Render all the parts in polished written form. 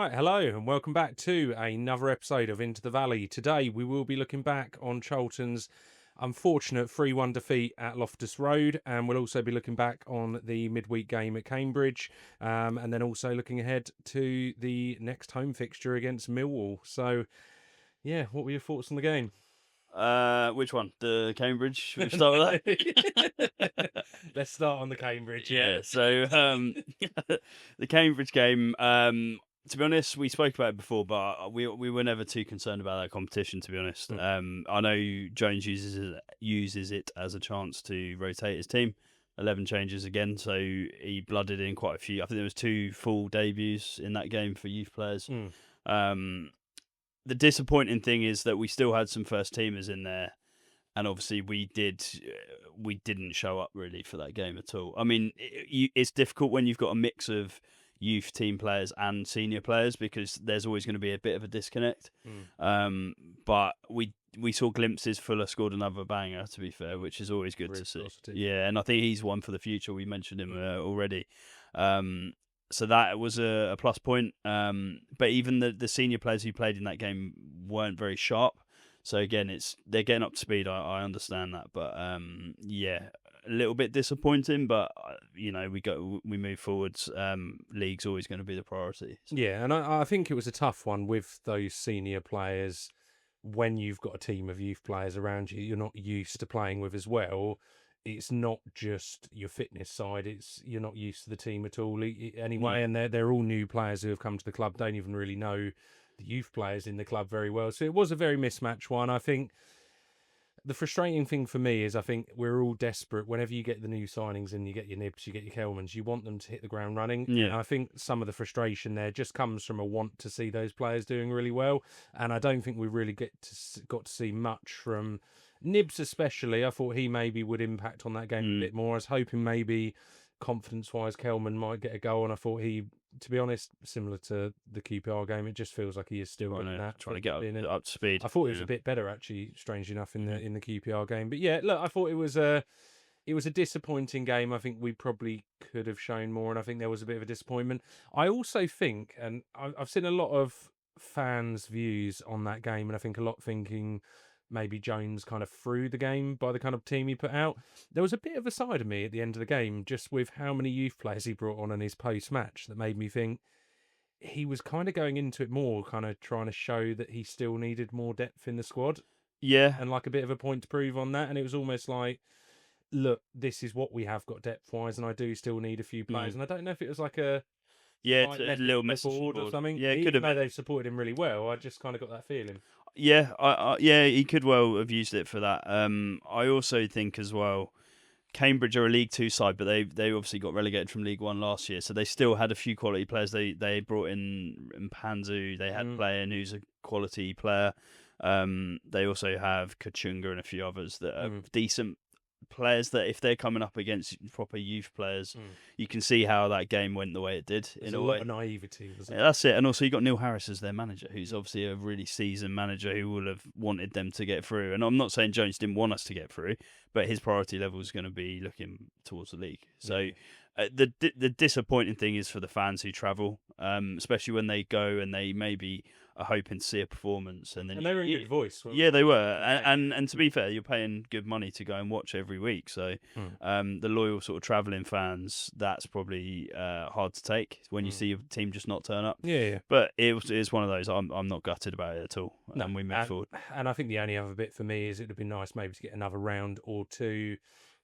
Right, hello and welcome back to another episode of Into the Valley. Today we will be looking back on Charlton's unfortunate 3-1 defeat at Loftus Road, and we'll also be looking back on the midweek game at Cambridge, and then also looking ahead to the next home fixture against Millwall. So, yeah, what were your thoughts on the game? Which one? The Cambridge? We'll start with that. Let's start on the Cambridge. Yeah. So the Cambridge game. To be honest, we spoke about it before, but we were never too concerned about that competition. To be honest, I know Jones uses it as a chance to rotate his team. 11 changes again, so he blooded in quite a few. I think there was 2 full debuts in that game for youth players. The disappointing thing is that we still had some first teamers in there, and obviously we didn't show up really for that game at all. I mean, it's difficult when you've got a mix of youth team players and senior players because there's always going to be a bit of a disconnect. But we saw glimpses. Fuller scored another banger, to be fair, which is always good to see. Positive. Yeah, and I think he's one for the future. We mentioned him already. So that was a plus point. But even the senior players who played in that game weren't very sharp. So again, they're getting up to speed. I understand that, but yeah, a little bit disappointing. But we move forwards. League's always going to be the priority. So. Yeah, and I think it was a tough one with those senior players. When you've got a team of youth players around you, you're not used to playing with as well. It's not just your fitness side. You're not used to the team at all anyway, and they're all new players who have come to the club, don't even really know the youth players in the club very well. So it was a very mismatched one. I think the frustrating thing for me is I think we're all desperate. Whenever you get the new signings and you get your Nibs, you get your Kelmans, you want them to hit the ground running. Yeah. And I think some of the frustration there just comes from a want to see those players doing really well. And I don't think we really got to see much from Nibs especially. I thought he maybe would impact on that game a bit more. I was hoping maybe confidence-wise Kelman might get a goal, and I thought he, to be honest, similar to the QPR game, it just feels like he is still getting that. Trying to get up to speed. I thought it was a bit better, actually, strangely enough, in the QPR game. But yeah, look, I thought it was a disappointing game. I think we probably could have shown more, and I think there was a bit of a disappointment. I also think, and I've seen a lot of fans' views on that game, and I think a lot thinking maybe Jones kind of threw the game by the kind of team he put out. There was a bit of a side of me at the end of the game, just with how many youth players he brought on in his post-match, that made me think he was kind of going into it more, kind of trying to show that he still needed more depth in the squad. Yeah. And like a bit of a point to prove on that. And it was almost like, look, this is what we have got depth-wise, and I do still need a few players. And I don't know if it was like a little message board or something. Yeah, it could have been. They supported him really well. I just kind of got that feeling. Yeah, he could well have used it for that. I also think as well, Cambridge are a League 2 side, but they obviously got relegated from League 1 last year, so they still had a few quality players. They brought in Mpanzu, they had Playan, who's a quality player. They also have Kachunga and a few others that are decent players, that if they're coming up against proper youth players, you can see how that game went the way it did. There's a lot of naivety, wasn't it? That's it. And also you got Neil Harris as their manager, who's obviously a really seasoned manager who will have wanted them to get through. And I'm not saying Jones didn't want us to get through, but his priority level is going to be looking towards the league. So the disappointing thing is for the fans who travel, especially when they go and they maybe are hoping to see a performance, and they were in good voice. Yeah, they were, and to be fair, you're paying good money to go and watch every week. So, the loyal sort of travelling fans, that's probably hard to take when you see your team just not turn up. Yeah. But it's one of those. I'm not gutted about it at all. No, and we move forward. And I think the only other bit for me is it would be nice maybe to get another round or two,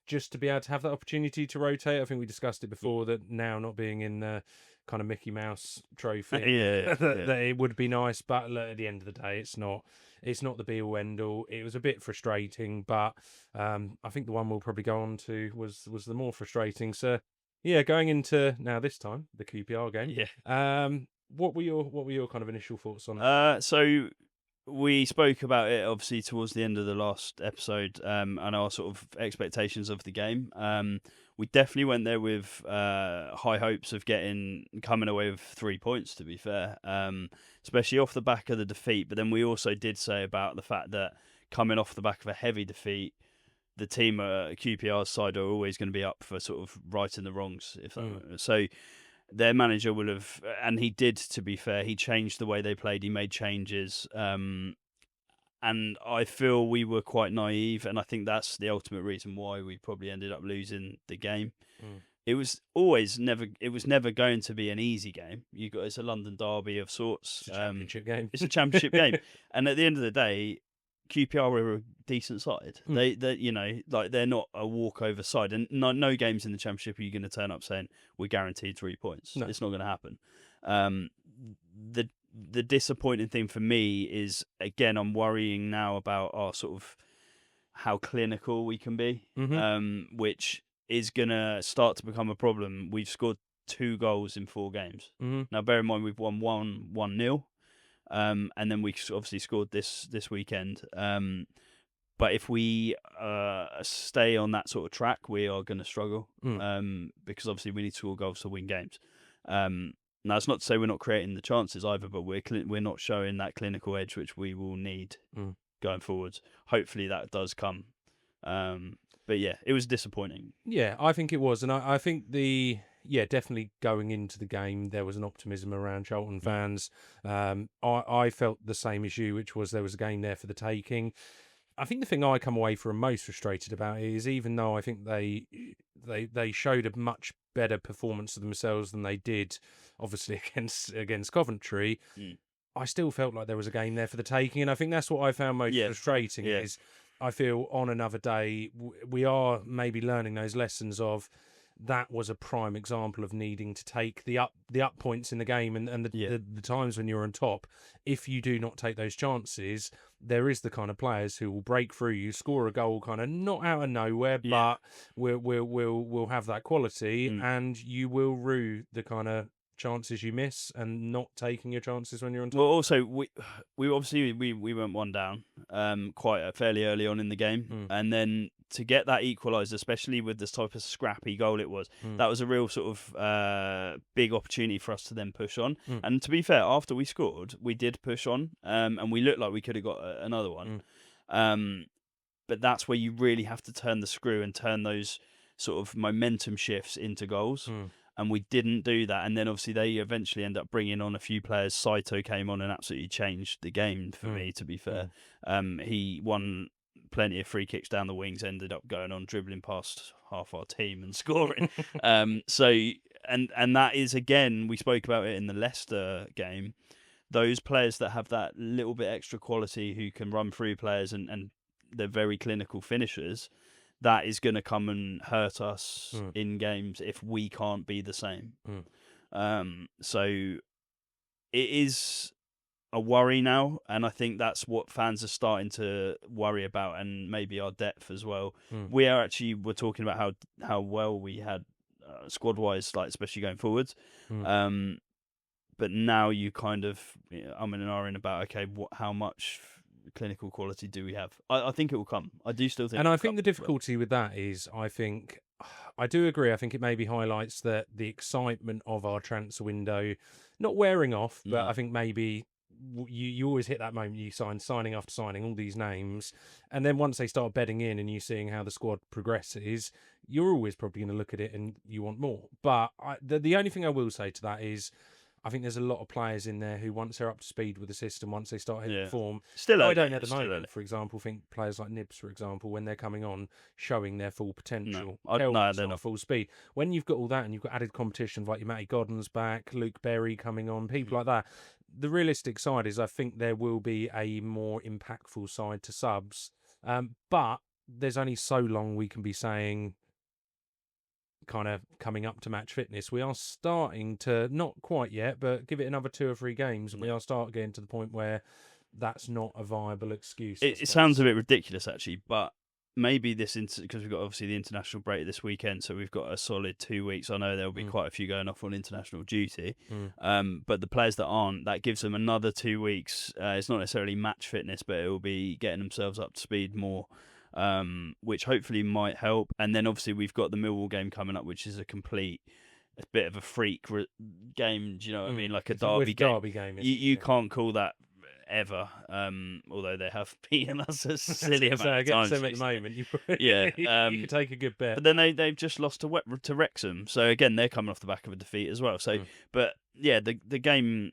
just to be able to have that opportunity to rotate. I think we discussed it before, that now not being in the kind of Mickey Mouse trophy, that it would be nice. But look, at the end of the day, it's not the be all end all. It was a bit frustrating, but I think the one we'll probably go on to was the more frustrating. So yeah, going into now this time the QPR game. Yeah. What were your kind of initial thoughts on it? So we spoke about it obviously towards the end of the last episode, and our sort of expectations of the game. We definitely went there with high hopes of coming away with 3 points, to be fair, especially off the back of the defeat. But then we also did say about the fact that coming off the back of a heavy defeat, the team QPR's side are always going to be up for sort of righting the wrongs. So their manager will have, and he did, to be fair, he changed the way they played. He made changes. And I feel we were quite naive, and I think that's the ultimate reason why we probably ended up losing the game. It was never going to be an easy game. It's a London derby of sorts. It's a championship game. It's a championship game, and at the end of the day, QPR were a decent side. They they're not a walkover side, and no games in the championship are you going to turn up saying we're guaranteed 3 points. No. It's not going to happen. The disappointing thing for me is, again, I'm worrying now about our sort of how clinical we can be, which is going to start to become a problem. We've scored 2 goals in 4 games. Now, bear in mind, we've won 1-0, and then we obviously scored this weekend. But if we stay on that sort of track, we are going to struggle, because obviously we need to score goals to win games. Now, it's not to say we're not creating the chances either, but we're not showing that clinical edge which we will need going forwards. Hopefully that does come. But yeah, it was disappointing. Yeah, I think it was. And I think definitely going into the game, there was an optimism around Charlton fans. I felt the same issue, which was there was a game there for the taking. I think the thing I come away from most frustrated about is, even though I think they showed a much better performance of themselves than they did, obviously, against Coventry, I still felt like there was a game there for the taking. And I think that's what I found most frustrating is I feel on another day we are maybe learning those lessons of that was a prime example of needing to take the up points in the game and the times when you're on top. If you do not take those chances, there is the kind of players who will break through you, score a goal kind of not out of nowhere, but we'll have that quality, and you will rue the kind of chances you miss and not taking your chances when you're on top. Well, also we obviously went 1 down quite fairly early on in the game, and then to get that equaliser, especially with this type of scrappy goal it was, that was a real sort of big opportunity for us to then push on. And to be fair, after we scored, we did push on, and we looked like we could have got another one. But that's where you really have to turn the screw and turn those sort of momentum shifts into goals. And we didn't do that. And then obviously they eventually end up bringing on a few players. Saito came on and absolutely changed the game for me, to be fair. He won plenty of free kicks down the wings, ended up going on dribbling past half our team and scoring. And that is, again, we spoke about it in the Leicester game, those players that have that little bit extra quality who can run through players and they're very clinical finishers, that is going to come and hurt us in games if we can't be the same. So it is a worry now, and I think that's what fans are starting to worry about, and maybe our depth as well. We're talking about how well we had squad-wise, like especially going forwards. But now you kind of, I'm in an R in about, okay, how much clinical quality do we have? I think it will come. I do still think. And I think the difficulty with that is, I do agree. I think it maybe highlights that the excitement of our transfer window not wearing off, but I think maybe you always hit that moment you signing after signing all these names, and then once they start bedding in and you seeing how the squad progresses, you're always probably going to look at it and you want more. But the only thing I will say to that is, I think there's a lot of players in there who, once they're up to speed with the system, once they start hitting form, I don't at the moment, for example, think players like Nibs, for example, when they're coming on, showing their full potential. They're not full speed. When you've got all that and you've got added competition like your Matty Godden's back, Luke Berry coming on, people like that, the realistic side is I think there will be a more impactful side to subs. But there's only so long we can be saying, kind of coming up to match fitness. We are starting to, not quite yet, but give it another 2 or 3 games, and we are starting getting to the point where that's not a viable excuse. It sounds a bit ridiculous, actually, but maybe because we've got obviously the international break this weekend, so we've got a solid 2 weeks. I know there'll be quite a few going off on international duty, but the players that aren't, that gives them another 2 weeks. It's not necessarily match fitness, but it will be getting themselves up to speed more, which hopefully might help. And then obviously we've got the Millwall game coming up, which is a bit of a freak game. Do you know what I mean? Like a derby game. Derby game. You can't call that ever. Although they have beaten us a silly amount of against times. them at the moment, you Yeah, could take a good bet. But then they've just lost to Wrexham, so again they're coming off the back of a defeat as well. So, but yeah, the game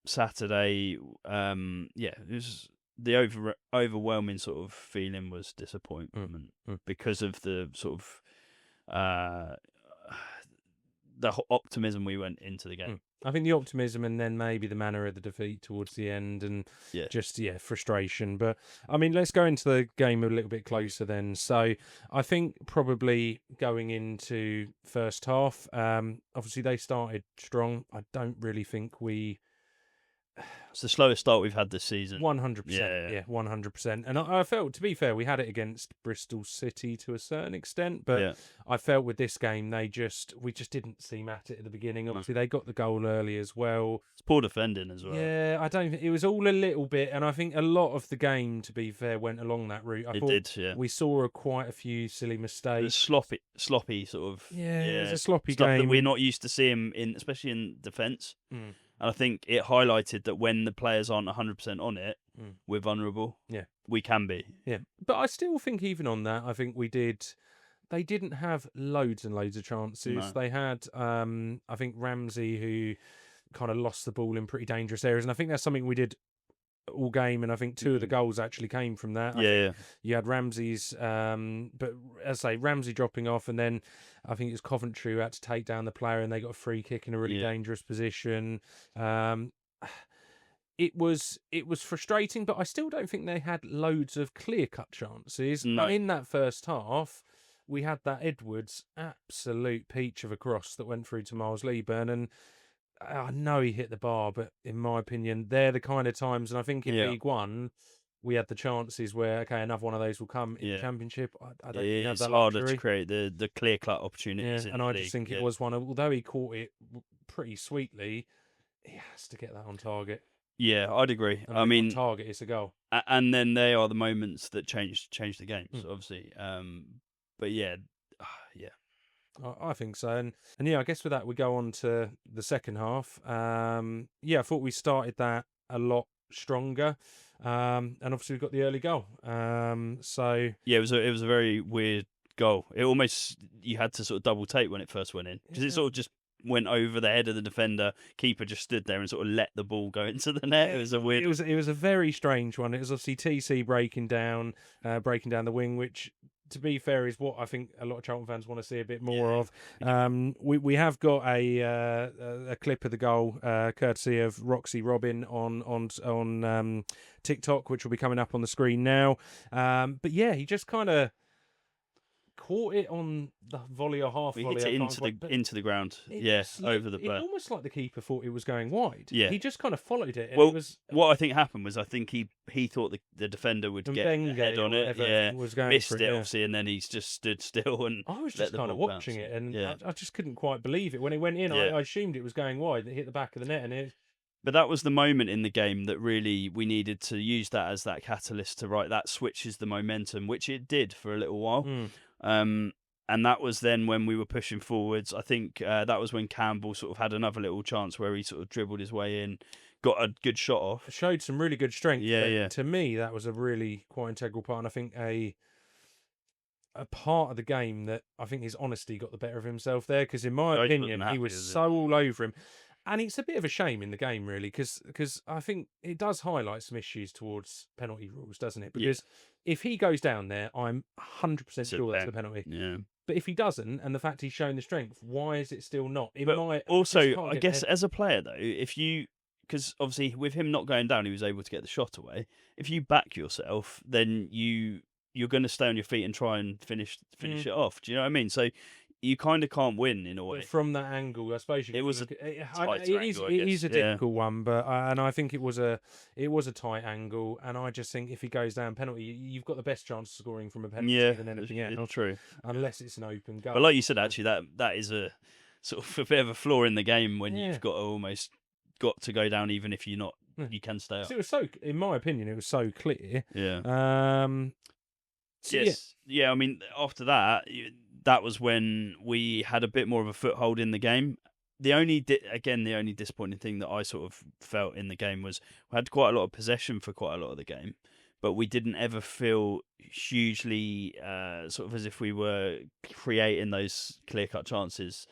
Saturday, it was the overwhelming sort of feeling was disappointment because of the sort of the optimism we went into the game. I think the optimism and then maybe the manner of the defeat towards the end and just frustration. But I mean, let's go into the game a little bit closer then. So I think probably going into first half, obviously they started strong. I don't really think it's the slowest start we've had this season. 100%. Yeah, 100%. And I felt, to be fair, we had it against Bristol City to a certain extent, but I felt with this game, we just didn't seem at it at the beginning. Obviously, they got the goal early as well. It's poor defending as well. Yeah, I don't think it was all a little bit, and I think a lot of the game, to be fair, went along that route. I thought we saw quite a few silly mistakes. Sloppy sort of. Yeah, it was a sloppy stuff game that we're not used to seeing especially in defence. And I think it highlighted that when the players aren't 100% on it, we're vulnerable. Yeah. We can be. Yeah. But I still think even on that, I think they didn't have loads and loads of chances. No. They had, I think, Ramsey, who kind of lost the ball in pretty dangerous areas. And I think that's something we did all game, and I think two of the goals actually came from that. Yeah. You had Ramsey's, but as I say, Ramsey dropping off, and then I think it was Coventry who had to take down the player, and they got a free kick in a really dangerous position. It was frustrating, but I still don't think they had loads of clear-cut chances. No. And in that first half, we had that Edwards absolute peach of a cross that went through to Miles Leaburn, and I know he hit the bar, but in my opinion, they're the kind of times, and I think in League One, we had the chances where, another one of those will come in the Championship. I don't think you have that harder luxury. to create the clear-cut opportunities. And I just think it was one, although he caught it pretty sweetly, he has to get that on target. Yeah, I'd agree. I mean, on target is a goal. And then they are the moments that change the games, obviously. But yeah. I think so. And I guess with that, we go on to the second half. I thought we started that a lot stronger. And obviously we got the early goal. So yeah, it was a very weird goal. It almost, you had to sort of double take when it first went in, because it sort of just went over the head of the defender. Keeper just stood there and sort of let the ball go into the net. It was a weird. It was a very strange one. It was obviously TC breaking down the wing, which, to be fair, is what I think a lot of Charlton fans want to see a bit more of. We have got a clip of the goal, courtesy of Roxy Robin on TikTok, which will be coming up on the screen now. But yeah, he just kind of caught it on the volley or half volley. He hit it into the ground. Over the player. It's almost like the keeper thought it was going wide. Yeah. He just kind of followed it. And what I think happened was, I think he thought the defender would get a head on it. Yeah. Missed it, obviously, and then he's just stood still. And I was just kind of watching it, and I just couldn't quite believe it. When it went in, I assumed it was going wide. It hit the back of the net, and it... But that was the moment in the game that really we needed to use that as that catalyst to that switches the momentum, which it did for a little while. And that was then when we were pushing forwards. I think that was when Campbell sort of had another little chance where he sort of dribbled his way in, got a good shot off. Showed some really good strength. Yeah. To me, that was a really quite integral part. And I think a part of the game that I think his honesty got the better of himself there. Because in my opinion, he was so all over him. And it's a bit of a shame in the game, really, because I think it does highlight some issues towards penalty rules, doesn't it? Because if he goes down there, I'm 100% sure that's the penalty. Yeah. But if he doesn't, and the fact he's shown the strength, why is it still not? I guess as a player, though, because obviously with him not going down, he was able to get the shot away. If you back yourself, then you're going to stay on your feet and try and finish it off. Do you know what I mean? So you kind of can't win in a way. But from that angle, I suppose it was it is a difficult one, but and I think it was a tight angle, and I just think if he goes down penalty, you've got the best chance of scoring from a penalty than anything else. It's true, unless it's an open goal. But like you said, actually, that is a sort of a bit of a flaw in the game when you've got to go down, even if you're not, you can stay up. It was so, in my opinion, it was so clear. Yeah. I mean, after that. That was when we had a bit more of a foothold in the game. the only disappointing thing that I sort of felt in the game was we had quite a lot of possession for quite a lot of the game, but we didn't ever feel hugely sort of as if we were creating those clear-cut chances.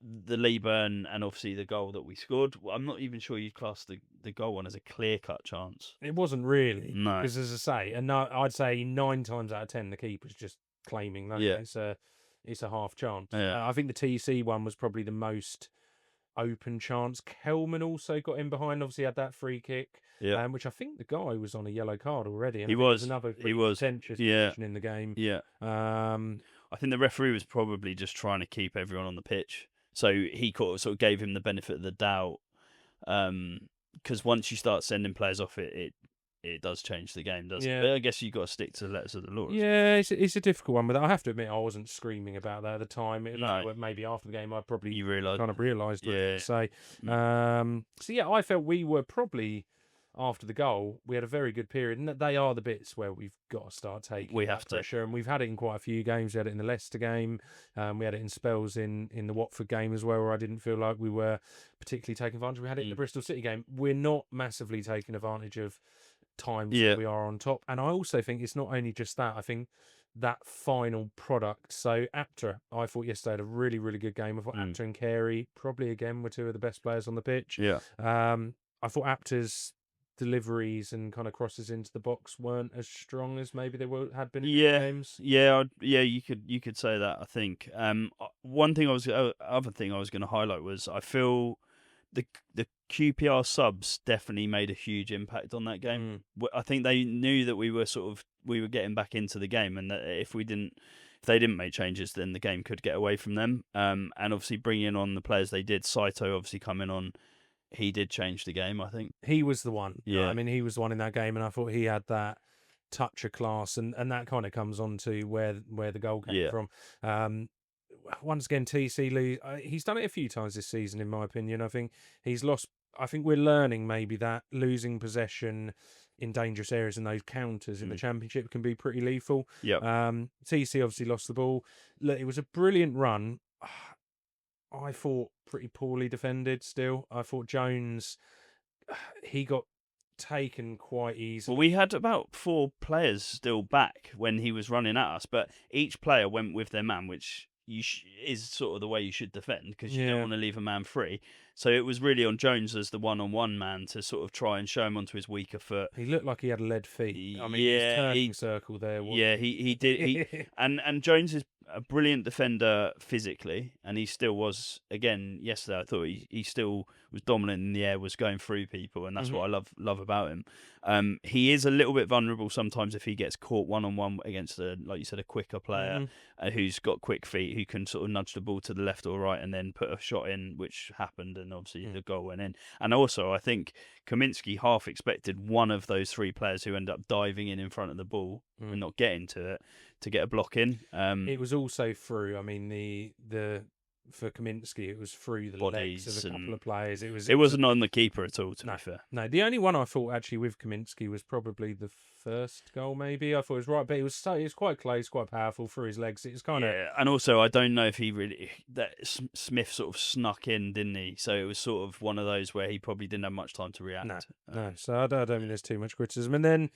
The Lee Burn and obviously the goal that we scored, I'm not even sure you'd class the goal one as a clear-cut chance. It wasn't really. No. Because as I say, and I'd say 9 times out of 10, the keeper's just claiming that it's a half chance. Yeah. I think the TC one was probably the most open chance. Kelman also got in behind, obviously had that free kick, which I think the guy was on a yellow card already. And he I think it was another contentious position in the game. Yeah. I think the referee was probably just trying to keep everyone on the pitch. So he sort of gave him the benefit of the doubt, because once you start sending players off, it does change the game, doesn't it? But I guess you've got to stick to the letters of the law. Yeah, it's a difficult one, but I have to admit I wasn't screaming about that at the time. No. Maybe after the game I probably kind of realised what to say. Mm. So yeah, I felt we were probably, after the goal, we had a very good period, and they are the bits where we've got to start taking pressure, and we've had it in quite a few games. We had it in the Leicester game, we had it in spells in the Watford game as well, where I didn't feel like we were particularly taking advantage. We had it in the Bristol City game. We're not massively taking advantage of times that we are on top, and I also think it's not only just that. I think that final product. So Apter, I thought yesterday had a really, really good game. I thought Apter and Carey probably again were two of the best players on the pitch. I thought Apter's deliveries and kind of crosses into the box weren't as strong as maybe they had been in games. You could say that. I think other thing I was going to highlight was I feel the QPR subs definitely made a huge impact on that game. I think they knew that we were getting back into the game, and that if they didn't make changes, then the game could get away from them. And obviously bringing on the players they did, Saito obviously coming on, he did change the game, I think. He was the one. Yeah. I mean, he was the one in that game, and I thought he had that touch of class, and that kind of comes on to where the goal came from. Once again, TC, he's done it a few times this season, in my opinion. I think he's lost. I think we're learning maybe that losing possession in dangerous areas and those counters in the Championship can be pretty lethal. TC obviously lost the ball. Look, it was a brilliant run. I thought pretty poorly defended still. I thought Jones, he got taken quite easily. Well, we had about 4 players still back when he was running at us, but each player went with their man, which is sort of the way you should defend, because you don't want to leave a man free. So it was really on Jones as the one-on-one man to sort of try and show him onto his weaker foot. He looked like he had lead feet. I mean, his turning circle there. He did. And Jones is a brilliant defender physically, and he still was. Again, yesterday I thought he still was dominant in the air, was going through people, and that's what I love about him. He is a little bit vulnerable sometimes if he gets caught one-on-one against like you said, a quicker player who's got quick feet, who can sort of nudge the ball to the left or right and then put a shot in, which happened, and obviously the goal went in. And also, I think Kaminsky half expected one of those 3 players who ended up diving in front of the ball and not getting to it to get a block in. It was also through. I mean, the for Kaminsky, it was through the legs of a couple of players. It wasn't on the keeper at all, to be fair. No, the only one I thought actually with Kaminsky was probably the first goal. Maybe I thought it was right, but it was quite close, quite powerful through his legs. It was kind of and also I don't know if he really Smith sort of snuck in, didn't he? So it was sort of one of those where he probably didn't have much time to react. No. So I don't think there's too much criticism. And then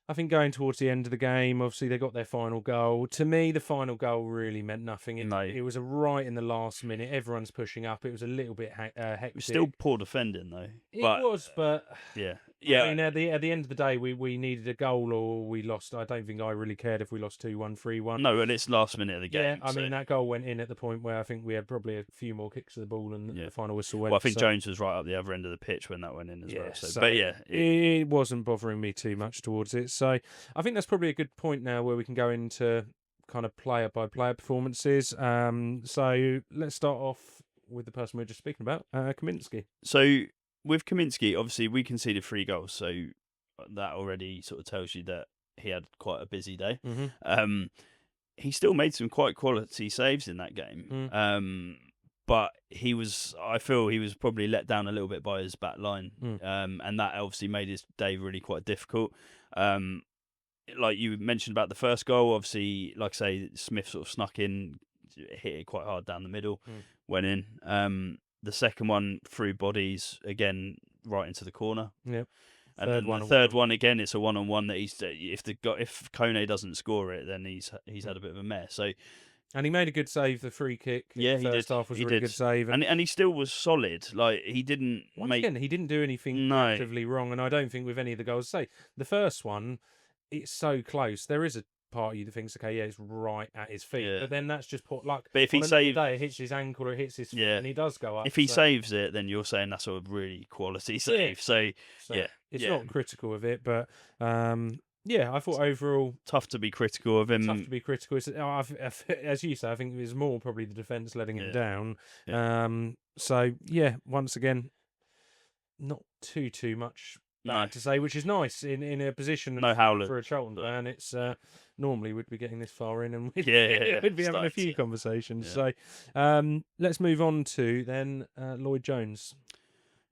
I think going towards the end of the game, obviously they got their final goal. To me, the final goal really meant nothing. It was right in the last minute. Everyone's pushing up. It was a little bit hectic. It was still poor defending though. It was, but yeah. I mean, at the end of the day, we needed a goal or we lost. I don't think I really cared if we lost 2-1, 3-1. No, and it's last minute of the game. Yeah, I mean, that goal went in at the point where I think we had probably a few more kicks of the ball and the final whistle went. Well, I think Jones was right up the other end of the pitch when that went in as well. So, but it wasn't bothering me too much towards it. So I think that's probably a good point now where we can go into kind of player by player performances. So let's start off with the person we were just speaking about, Kaminsky. So with Kaminsky, obviously we conceded 3 goals, so that already sort of tells you that he had quite a busy day. He still made some quite quality saves in that game. But I feel he was probably let down a little bit by his back line. And that obviously made his day really quite difficult. Like you mentioned about the first goal, obviously, like I say, Smith sort of snuck in, hit it quite hard down the middle. went in. The second one through bodies again right into the corner. Yep. And then the third one again, it's a 1-on-1 that if Kone doesn't score it, then he's had a bit of a mess. So, and he made a good save. The free kick, yeah, in the first half was a really good save, and he still was solid. Like he didn't again, he didn't do anything actively wrong, and I don't think with any of the goals. Say the first one, it's so close. There is a part of you that thinks, okay, yeah, it's right at his feet, but then that's just put luck. But if he saves, it hits his ankle or it hits his foot, and he does go up. If he saves it, then you're saying that's a really quality save. So it's not critical of it, but I thought overall tough to be critical of him. Tough to be critical. As you say, I think it was more probably the defence letting him down. So once again, not too much to say, which is nice in a position for a Charlton fan. It's normally we'd be getting this far in and we'd be having a few conversations. So let's move on to then Lloyd Jones.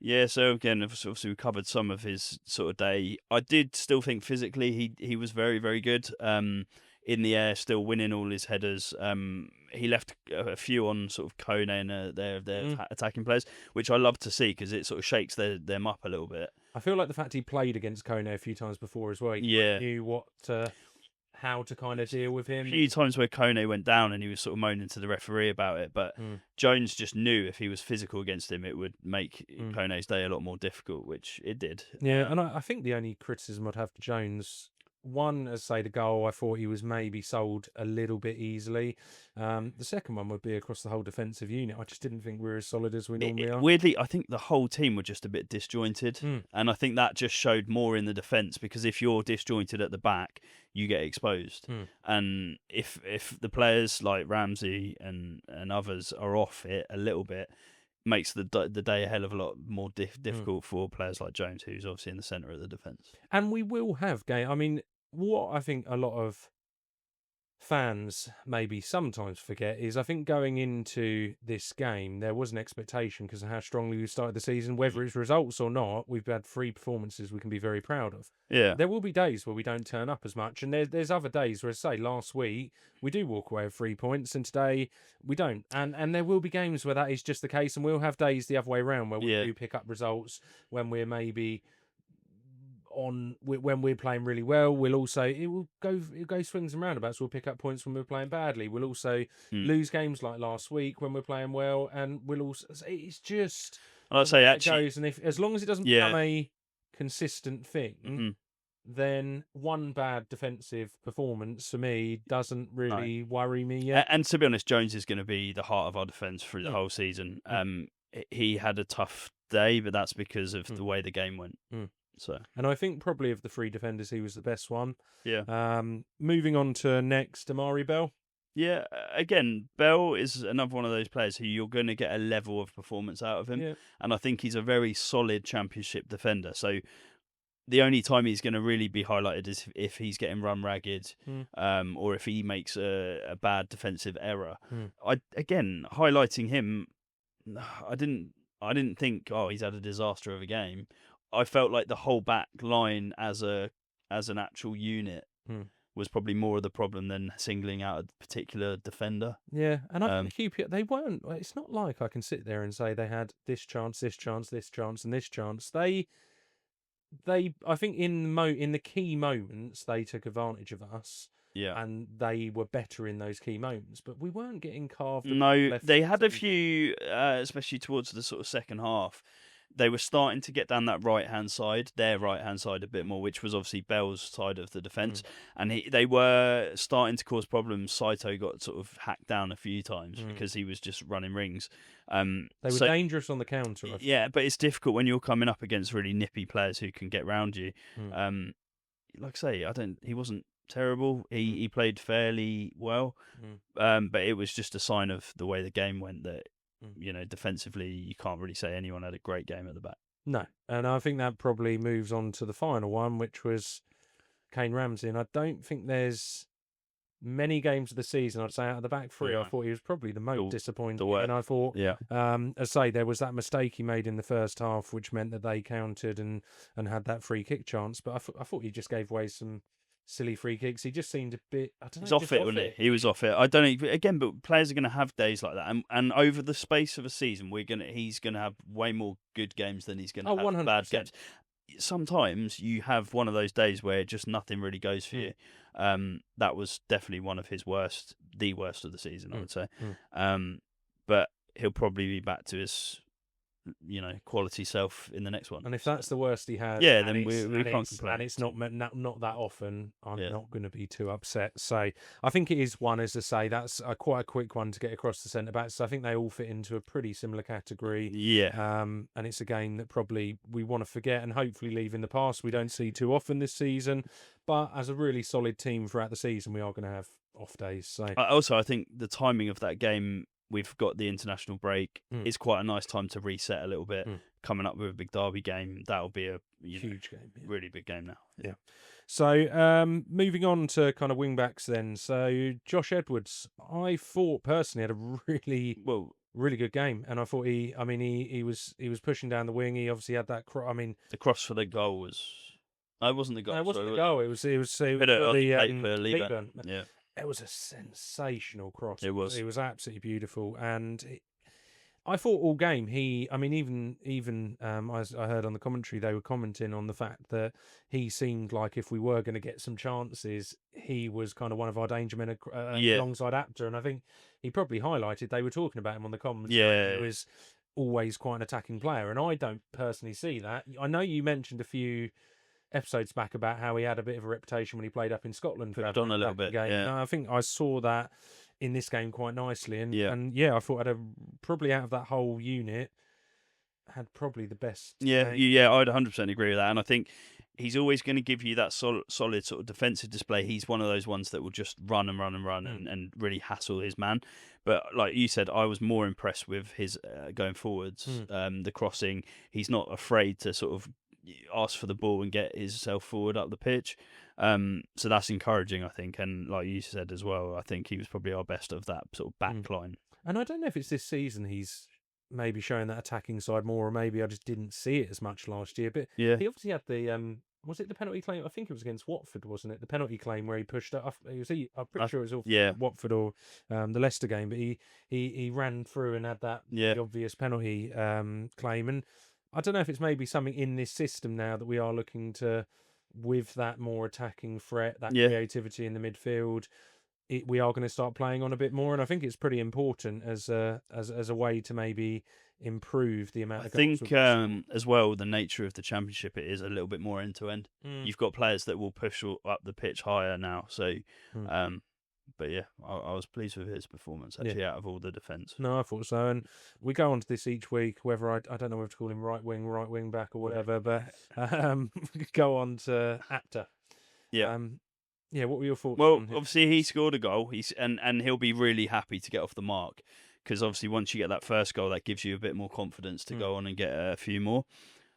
Yeah, so again, obviously we covered some of his sort of day. I did still think physically he was very, very good. In the air, still winning all his headers. He left a few on sort of Kone and their attacking players, which I love to see because it sort of shakes them up a little bit. I feel like the fact he played against Kone a few times before as well. He knew how to kind of deal with him. A few times where Kone went down and he was sort of moaning to the referee about it, but Jones just knew if he was physical against him, it would make Kone's day a lot more difficult, which it did. Yeah, and I think the only criticism I'd have for Jones, one, as say the goal, I thought he was maybe sold a little bit easily. The second one would be across the whole defensive unit. I just didn't think we were as solid as we normally are. Weirdly, I think the whole team were just a bit disjointed, and I think that just showed more in the defence because if you're disjointed at the back, you get exposed. And if the players like Ramsey and others are off it a little bit, makes the day a hell of a lot more difficult for players like Jones, who's obviously in the centre of the defence. And we will have game. I mean, what I think a lot of fans maybe sometimes forget is I think going into this game there was an expectation because of how strongly we started the season, whether it's results or not. We've had 3 performances we can be very proud of. There will be days where we don't turn up as much, and there's other days where, say, last week we do walk away with 3 points and today we don't, and there will be games where that is just the case, and we'll have days the other way around where we do pick up results when we're maybe when we're playing really well. We'll also it will go swings and roundabouts. We'll pick up points when we're playing badly. We'll also lose games like last week when we're playing well, and we'll also it's just I'd say actually it goes, and if as long as it doesn't become a consistent thing, then one bad defensive performance for me doesn't really worry me yet. And to be honest, Jones is going to be the heart of our defence through the whole season. He had a tough day, but that's because of the way the game went. So, and I think probably of the 3 defenders, he was the best one. Yeah. Moving on to next, Amari Bell. Yeah, again, Bell is another one of those players who you're going to get a level of performance out of him. Yeah. And I think he's a very solid championship defender. So the only time he's going to really be highlighted is if he's getting run ragged or if he makes a bad defensive error. Highlighting him, I didn't think, he's had a disaster of a game. I felt like the whole back line as an actual unit was probably more of the problem than singling out a particular defender. Yeah, and I think they weren't. It's not like I can sit there and say they had this chance, this chance, this chance, and this chance. They I think in the key moments they took advantage of us. Yeah, and they were better in those key moments, but we weren't getting carved. No, they had a few, especially towards the sort of second half. They were starting to get down that their right hand side a bit more, which was obviously Bell's side of the defence, and they were starting to cause problems. Saito got sort of hacked down a few times because he was just running rings. They were dangerous on the counter. Yeah, but it's difficult when you're coming up against really nippy players who can get round you. Like I say, he wasn't terrible. He played fairly well, but it was just a sign of the way the game went that. Defensively, you can't really say anyone had a great game at the back. No, and I think that probably moves on to the final one, which was Kane Ramsey. And I don't think there's many games of the season, I'd say, out of the back 3, I thought he was probably the most disappointing. And I thought, as I say, there was that mistake he made in the first half, which meant that they countered and had that free kick chance. But I thought he just gave away some silly free kicks. He just seemed a bit. I don't know. He's off it, wasn't he? He was off it. I don't know. Again, but players are going to have days like that, and over the space of a season, he's going to have way more good games than he's going to have 100%. bad games. Sometimes you have one of those days where just nothing really goes for you. That was definitely one of his worst, the worst of the season, I would say. But he'll probably be back to his, quality self in the next one. And if that's the worst he has, then we can't complain. And it's not that often, I'm not going to be too upset. So I think it is one, as I say, that's quite a quick one to get across the centre backs. So I think they all fit into a pretty similar category. Yeah. And it's a game that probably we want to forget and hopefully leave in the past. We don't see too often this season, but as a really solid team throughout the season, we are going to have off days. So also, I think the timing of that game. We've got the international break. It's quite a nice time to reset a little bit. Coming up with a big derby game, that'll be a huge game, really big game now. Yeah. So moving on to kind of wing backs then. So Josh Edwards, I thought personally had a really good game, and I thought he was pushing down the wing. He obviously had that. The cross for the goal was. It wasn't the goal. No, it wasn't the goal. It was the Leaburn. Yeah. It was a sensational cross. It was absolutely beautiful, and I thought all game even I heard on the commentary they were commenting on the fact that he seemed like if we were going to get some chances, he was kind of one of our danger men alongside Apter, and I think he probably highlighted they were talking about him on the commentary. Yeah, he was always quite an attacking player, and I don't personally see that. I know you mentioned a few episodes back about how he had a bit of a reputation when he played up in Scotland for done a little bit. Yeah. I think I saw that in this game quite nicely, and I thought probably out of that whole unit had probably the best. Yeah, I'd 100% agree with that, and I think he's always going to give you that solid sort of defensive display. He's one of those ones that will just run and really hassle his man. But like you said, I was more impressed with his going forwards, the crossing. He's not afraid to sort of ask for the ball and get himself forward up the pitch. So that's encouraging, I think. And like you said as well, I think he was probably our best of that sort of back line. And I don't know if it's this season he's maybe showing that attacking side more, or maybe I just didn't see it as much last year. But he obviously had the was it the penalty claim? I think it was against Watford, wasn't it? The penalty claim where he pushed up. I'm pretty sure it was Watford or the Leicester game. But he ran through and had that the obvious penalty claim. And I don't know if it's maybe something in this system now that we are looking to, with that more attacking threat, that creativity in the midfield, we are going to start playing on a bit more. And I think it's pretty important as a way to maybe improve the amount of goals. I think as well, the nature of the Championship, it is a little bit more end to end. You've got players that will push up the pitch higher now. So but yeah, I was pleased with his performance actually out of all the defence. No, I thought so. And we go on to this each week, whether I don't know whether to call him right wing back or whatever, but go on to Apter. Yeah. What were your thoughts? Well, obviously he scored a goal. And he'll be really happy to get off the mark, because obviously once you get that first goal, that gives you a bit more confidence to go on and get a few more.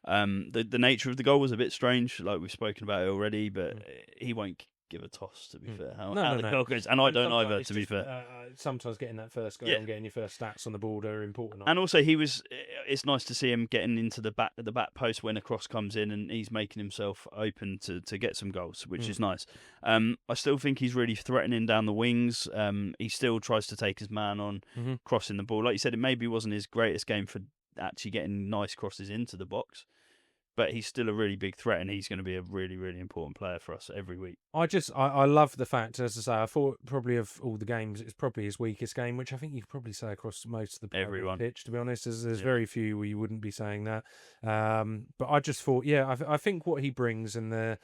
The nature of the goal was a bit strange, like we've spoken about it already, but he won't give a toss, to be fair. How the goal goes, and I don't either, to be fair. Sometimes getting that first goal and getting your first stats on the board are important. And also, it's nice to see him getting into the back post when a cross comes in, and he's making himself open to get some goals, which is nice. I still think he's really threatening down the wings. He still tries to take his man on, crossing the ball. Like you said, it maybe wasn't his greatest game for actually getting nice crosses into the box, but he's still a really big threat, and he's going to be a really, really important player for us every week. I love the fact, as I say, I thought probably of all the games, it's probably his weakest game, which I think you could probably say across most of the pitch, to be honest. There's very few where you wouldn't be saying that. But I just thought, I think what he brings and the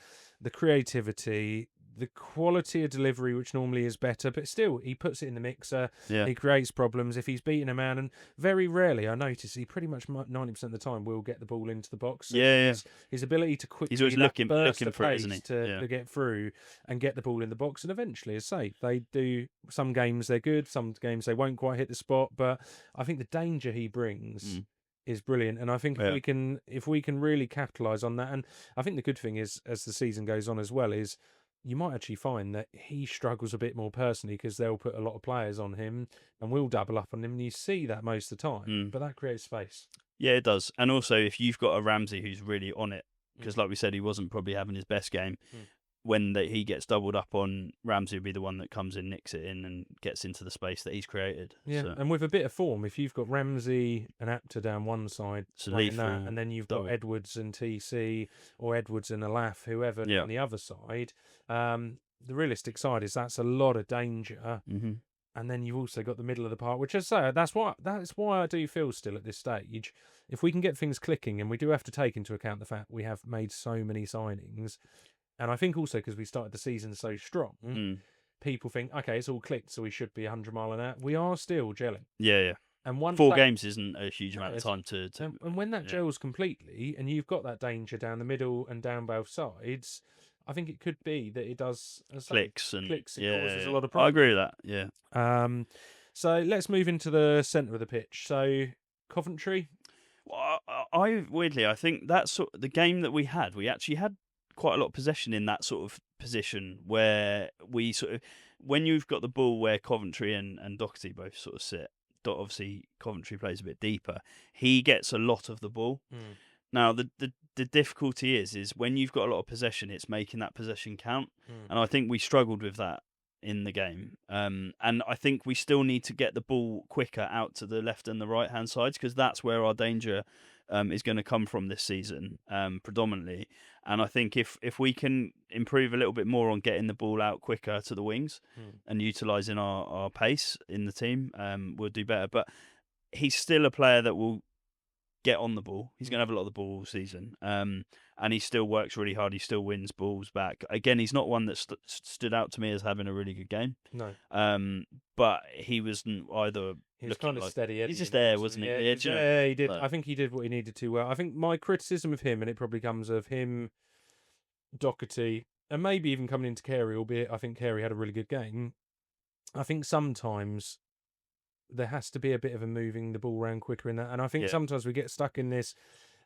creativity, the quality of delivery, which normally is better, but still he puts it in the mixer. He creates problems if he's beating a man, and very rarely I notice he pretty much 90% of the time will get the ball into the box. His ability to quickly, he's always looking for it, isn't he? To get through and get the ball in the box, and eventually, as I say, they do. Some games they're good, some games they won't quite hit the spot, but I think the danger he brings is brilliant, and I think if we can really capitalise on that, and I think the good thing is, as the season goes on as well, is you might actually find that he struggles a bit more personally, because they'll put a lot of players on him and we'll double up on him, and you see that most of the time, but that creates space. Yeah, it does. And also, if you've got a Ramsey who's really on it, because like we said, he wasn't probably having his best game, when he gets doubled up on, Ramsey will be the one that comes in, nicks it in, and gets into the space that he's created. Yeah, So and with a bit of form, if you've got Ramsey and Apter down one side, it's a playing that, lethal and then you've double. got Edwards and TC, or Edwards and Alaf, whoever Yeah. on the other side, the realistic side is that's a lot of danger. Mm-hmm. And then you've also got the middle of the park, which I say that's why I do feel still at this stage, if we can get things clicking, and we do have to take into account the fact we have made so many signings, and I think also because we started the season so strong, people think, okay, it's all clicked, so we should be 100 mile an hour. We are still gelling. Yeah. And once 4 games isn't a huge amount of it's- time to and when that gels completely, and you've got that danger down the middle and down both sides, I think it could be that it does clicks and it yeah, causes a yeah. lot of I problems. agree with that. Yeah. So let's move into the centre of the pitch. So Coventry. Well, I weirdly, I think that's sort of the game that we actually had quite a lot of possession in that sort of position where we sort of, when you've got the ball where Coventry and Doherty both sort of sit, obviously Coventry plays a bit deeper, he gets a lot of the ball. Now the difficulty is when you've got a lot of possession, it's making that possession count, and I think we struggled with that in the game. And I think we still need to get the ball quicker out to the left and the right hand sides, because that's where our danger is going to come from this season, predominantly. And I think if we can improve a little bit more on getting the ball out quicker to the wings and utilising our pace in the team, we'll do better. But he's still a player that will get on the ball. He's going to have a lot of the ball all season. And he still works really hard. He still wins balls back. Again, he's not one that stood out to me as having a really good game. No. But he wasn't either. He was kind of steady. He's just there, wasn't he? Yeah, he did. I think he did what he needed to. I think my criticism of him, and it probably comes of him, Doherty, and maybe even coming into Carey, albeit I think Carey had a really good game. I think sometimes there has to be a bit of a moving the ball around quicker in that. And I think sometimes we get stuck in this,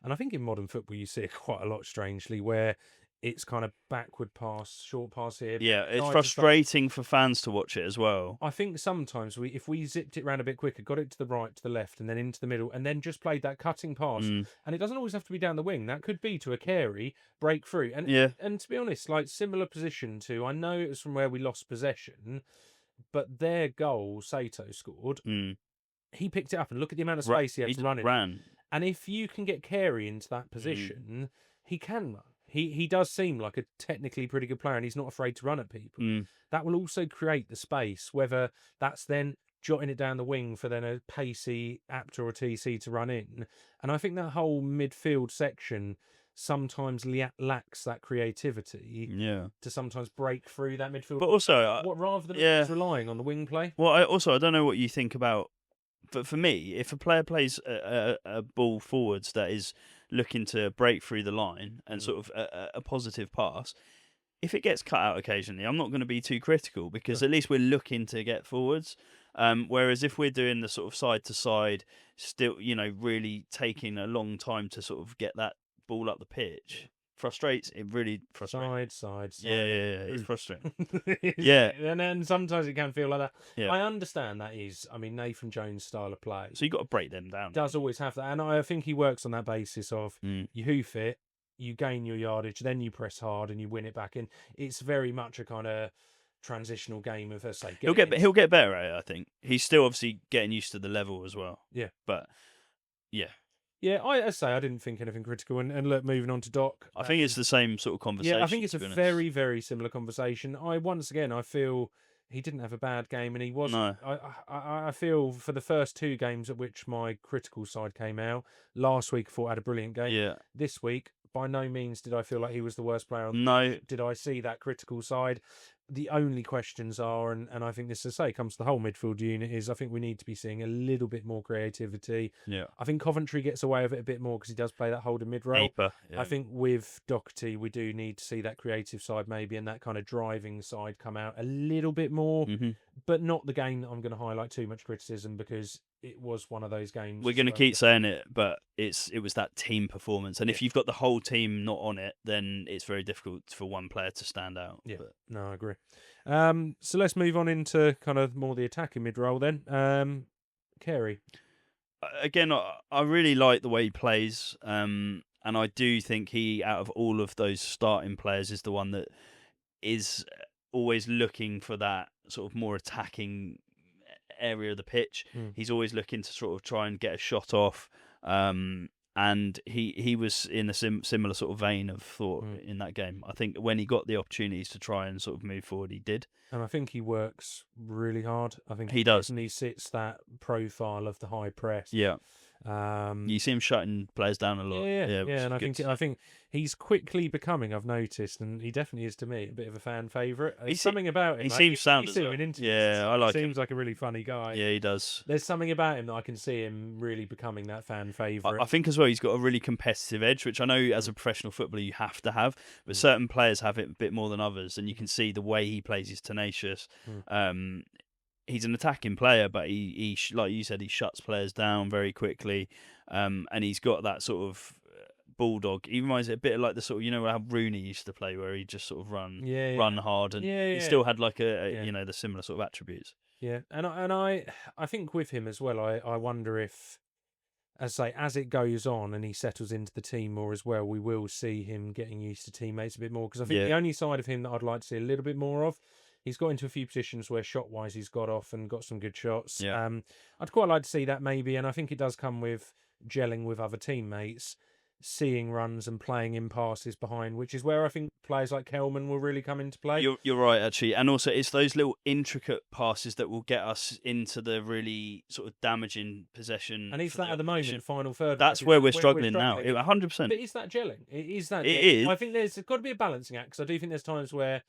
and I think in modern football you see it quite a lot, strangely, where it's kind of backward pass, short pass here. Yeah, it's frustrating for fans to watch it as well. I think sometimes if we zipped it around a bit quicker, got it to the right, to the left, and then into the middle, and then just played that cutting pass, and it doesn't always have to be down the wing. That could be to a Carey, break through. And to be honest, like similar position to, I know it was from where we lost possession, but their goal, Sato scored, he picked it up, and look at the amount of space he had to run in. And if you can get Carey into that position, he can run. He does seem like a technically pretty good player, and he's not afraid to run at people. That will also create the space, whether that's then jotting it down the wing for then a pacey Apter or TC to run in. And I think that whole midfield section sometimes lacks that creativity to sometimes break through that midfield. But also, rather than just relying on the wing play. Well, I don't know what you think about. But for me, if a player plays a ball forwards that is looking to break through the line and sort of a positive pass, if it gets cut out occasionally, I'm not going to be too critical, because at least we're looking to get forwards. Whereas if we're doing the sort of side to side, still, really taking a long time to sort of get that ball up the pitch, really frustrates. Side. Yeah, it's frustrating. And then sometimes it can feel like that. Yeah. I understand that is, Nathan Jones' style of play. So you've got to break them down. Does always have that. And I think he works on that basis of you hoof it, you gain your yardage, then you press hard and you win it back in. It's very much a kind of transitional game of, let's say, he'll get better at it, I think. He's still obviously getting used to the level as well. Yeah. But yeah. Yeah, I didn't think anything critical. And look, moving on to Doc. I think it's the same sort of conversation. Yeah, I think it's a very, very similar conversation. I feel he didn't have a bad game, and he wasn't. No. I feel for the first 2 games at which my critical side came out, last week I thought I had a brilliant game. Yeah. This week, by no means did I feel like he was the worst player on the pitch. Did I see that critical side? The only questions are, and I think this, as I say, comes to the whole midfield unit, is I think we need to be seeing a little bit more creativity. Yeah. I think Coventry gets away with it a bit more because he does play that holding mid-row. Yeah. I think with Doherty, we do need to see that creative side maybe, and that kind of driving side come out a little bit more, but not the game that I'm going to highlight too much criticism, because it was one of those games. We're going to keep saying it, but it was that team performance. And if you've got the whole team not on it, then it's very difficult for one player to stand out. Yeah, no, I agree. So let's move on into kind of more the attacking mid-roll then. Carey. Again, I really like the way he plays. And I do think he, out of all of those starting players, is the one that is always looking for that sort of more attacking area of the pitch. He's always looking to sort of try and get a shot off. And he was in a similar sort of vein of thought in that game. I think when he got the opportunities to try and sort of move forward, he did. And I think he works really hard. I think he does. And he sits that profile of the high press. Yeah. You see him shutting players down a lot. Yeah. And I think he's quickly becoming, I've noticed, and he definitely is to me, a bit of a fan favourite. There's something about him. He seems sound as well. Yeah, I like him. Seems like a really funny guy. Yeah, he does. There's something about him that I can see him really becoming that fan favourite. I think as well he's got a really competitive edge, which I know as a professional footballer you have to have, but certain players have it a bit more than others, and you can see the way he plays is tenacious. He's an attacking player, but he like you said, he shuts players down very quickly, and he's got that sort of bulldog. He reminds me a bit like the sort of, how Rooney used to play, where he just sort of run hard, and he still had like the similar sort of attributes. Yeah, and I think with him as well, I wonder if, as it goes on and he settles into the team more as well, we will see him getting used to teammates a bit more, because I think the only side of him that I'd like to see a little bit more of. He's got into a few positions where shot-wise he's got off and got some good shots. Yeah. I'd quite like to see that maybe, and I think it does come with gelling with other teammates, seeing runs and playing in passes behind, which is where I think players like Kelman will really come into play. You're right, actually. And also it's those little intricate passes that will get us into the really sort of damaging possession. And it's that at the moment, final third. That's where we're struggling now, 100%. But is that gelling? It is. I think there's got to be a balancing act, because I do think there's times where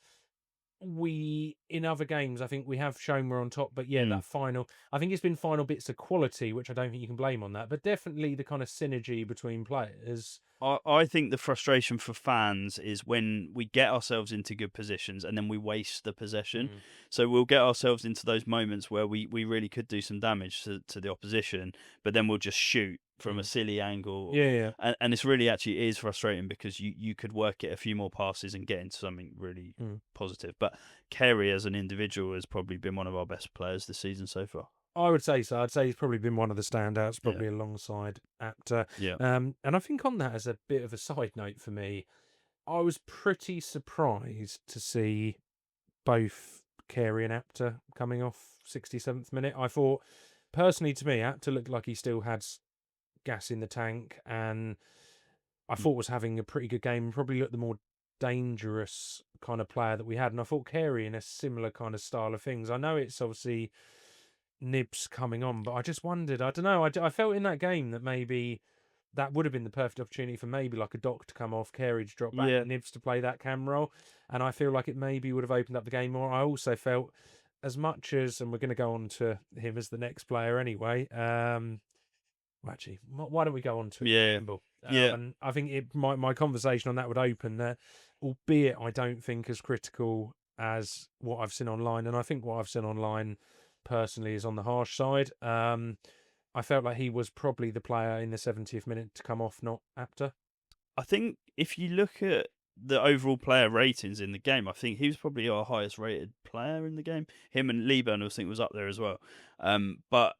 we, in other games, I think we have shown we're on top, but that final, I think it's been final bits of quality, which I don't think you can blame on that, but definitely the kind of synergy between players. I think the frustration for fans is when we get ourselves into good positions and then we waste the possession. So we'll get ourselves into those moments where we really could do some damage to the opposition, but then we'll just shoot from a silly angle. Yeah. And it's really actually is frustrating, because you could work it a few more passes and get into something really positive. But Carey as an individual has probably been one of our best players this season so far. I would say so. I'd say he's probably been one of the standouts, probably alongside Apter. Yeah. And I think on that, as a bit of a side note for me, I was pretty surprised to see both Carey and Apter coming off 67th minute. I thought, personally to me, Apter looked like he still had gas in the tank, and I thought was having a pretty good game, probably looked the more dangerous kind of player that we had. And I thought Carey in a similar kind of style of things. I know it's obviously Nibs coming on, but I just wondered, I don't know, I felt in that game that maybe that would have been the perfect opportunity for maybe like a Doc to come off, Carey to drop back, and Nibs to play that cam role, and I feel like it maybe would have opened up the game more. I also felt, as much as, and we're going to go on to him as the next player anyway, actually, why don't we go on to it? And I think my conversation on that would open that, albeit I don't think as critical as what I've seen online, and I think what I've seen online personally is on the harsh side. I felt like he was probably the player in the 70th minute to come off, not Apter. I think if you look at the overall player ratings in the game, I think he was probably our highest rated player in the game. Him and Lieberman, I think, was up there as well. But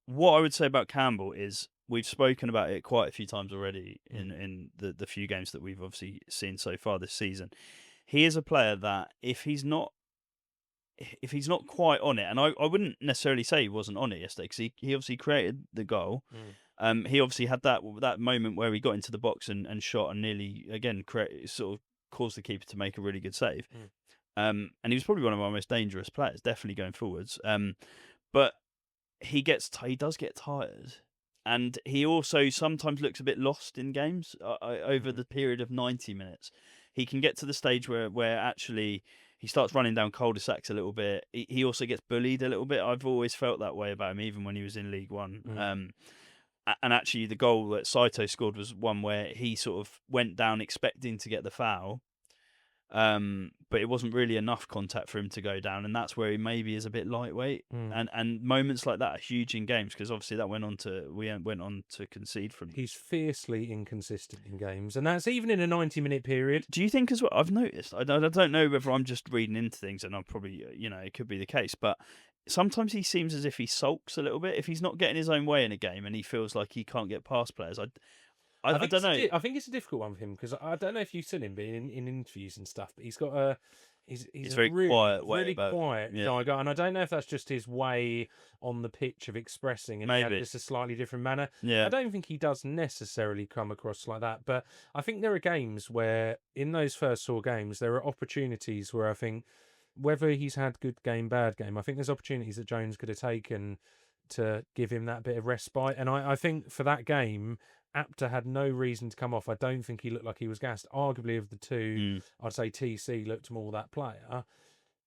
what I would say about Campbell is, we've spoken about it quite a few times already in the few games that we've obviously seen so far this season. He is a player that if he's not quite on it, and I wouldn't necessarily say he wasn't on it yesterday, because he obviously created the goal. He obviously had that moment where he got into the box and shot and nearly, again, sort of caused the keeper to make a really good save. And he was probably one of our most dangerous players, definitely going forwards. But he does get tired. And he also sometimes looks a bit lost in games over the period of 90 minutes. He can get to the stage where actually he starts running down cul-de-sacs a little bit. He also gets bullied a little bit. I've always felt that way about him, even when he was in League One. And actually, the goal that Saito scored was one where he sort of went down expecting to get the foul. But it wasn't really enough contact for him to go down, and that's where he maybe is a bit lightweight. And moments like that are huge in games, because obviously that went on to concede from. He's fiercely inconsistent in games, and that's even in a 90-minute period. Do you think as well? I've noticed. I don't know whether I'm just reading into things, and I'm probably, it could be the case, but sometimes he seems as if he sulks a little bit if he's not getting his own way in a game and he feels like he can't get past players. I don't know. I think it's a difficult one for him because I don't know if you've seen him being in interviews and stuff, but he's got a he's a very really, quiet way really about. quiet Yeah, guy, and I don't know if that's just his way on the pitch of expressing, and he had maybe. just a slightly different manner. I Yeah, don't think he does necessarily come across like that, but I think there are games where, in those first 4 games, there are opportunities where I think, whether he's had good game, bad game, I think there's opportunities that Jones could have taken to give him that bit of respite. And I think for that game, Apter had no reason to come off. I don't think he looked like he was gassed. Arguably, of the two, I'd say TC looked more that player.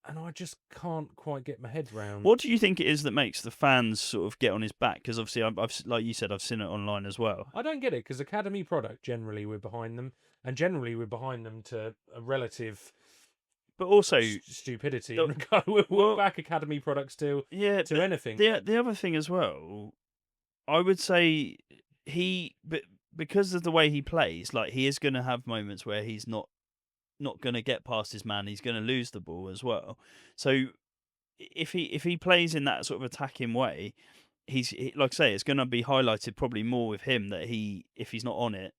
And I just can't quite get my head round. What do you think it is that makes the fans sort of get on his back? Because obviously, I've like you said, I've seen it online as well. I don't get it, because academy product, generally we're behind them, and generally we're behind them to a relative, but also stupidity. We'll back academy products to anything. The other thing as well, I would say because of the way he plays, like he is going to have moments where he's not going to get past his man. He's going to lose the ball as well. So if he plays in that sort of attacking way, like I say, it's going to be highlighted probably more with him that if he's not on it,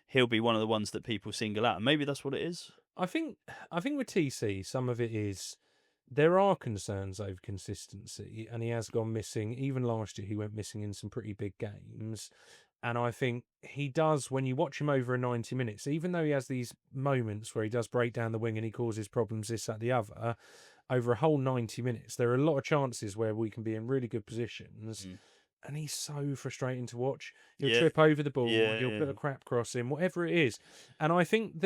he'll be one of the ones that people single out. And maybe that's what it is. I think with TC, some of it is there are concerns over consistency, and he has gone missing. Even last year, he went missing in some pretty big games. And I think he does, when you watch him over 90 minutes, even though he has these moments where he does break down the wing and he causes problems, this, that, the other, over a whole 90 minutes, there are a lot of chances where we can be in really good positions. And he's so frustrating to watch. He'll trip over the ball, he'll put a crap cross in, whatever it is. And I think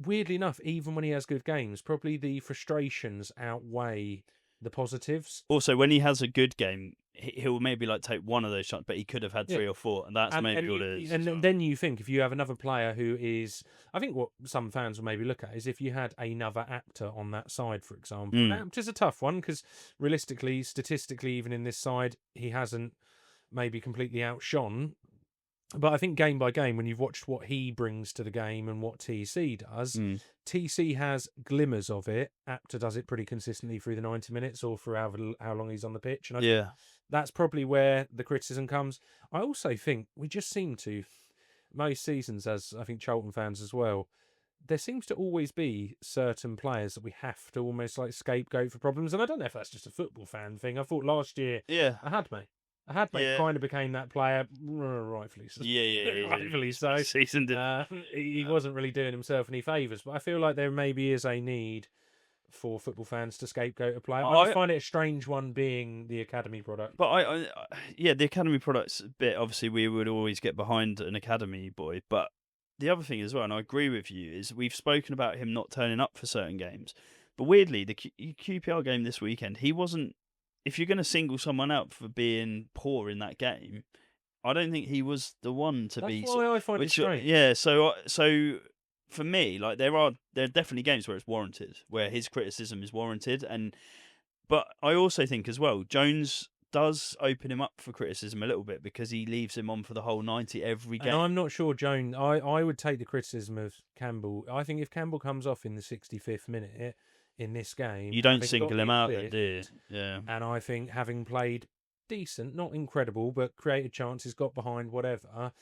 weirdly enough, even when he has good games, probably the frustrations outweigh the positives. Also, when he has a good game, he'll maybe like take one of those shots, but he could have had 3 or 4, and that's maybe what it is. And then you think, if you have another player who is, I think what some fans will maybe look at is if you had another Apter on that side, for example. Apter's a tough one because realistically, statistically, even in this side, he hasn't maybe completely outshone. But I think game by game, when you've watched what he brings to the game and what TC does, TC has glimmers of it. Apter does it pretty consistently through the 90 minutes or for how long he's on the pitch. And that's probably where the criticism comes. I also think we just seem to, most seasons, as I think Charlton fans as well, there seems to always be certain players that we have to almost like scapegoat for problems. And I don't know if that's just a football fan thing. I thought last year I had kind of became that player, rightfully so. Rightfully so. Season he wasn't really doing himself any favours, but I feel like there maybe is a need for football fans to scapegoat a player. I find it a strange one being the academy product. But the academy product's a bit, obviously we would always get behind an academy boy, but the other thing as well, and I agree with you, is we've spoken about him not turning up for certain games, but weirdly, the QPR game this weekend, he wasn't. If you're going to single someone out for being poor in that game, I don't think he was the one to be. That's why I find it strange. Yeah, so for me, like there are definitely games where it's warranted, where his criticism is warranted, but I also think as well, Jones does open him up for criticism a little bit because he leaves him on for the whole 90 every game. And I'm not sure Jones. I would take the criticism of Campbell. I think if Campbell comes off in the 65th minute in this game, you don't single him out, do you? Yeah. And I think having played decent, not incredible, but created chances, got behind, whatever,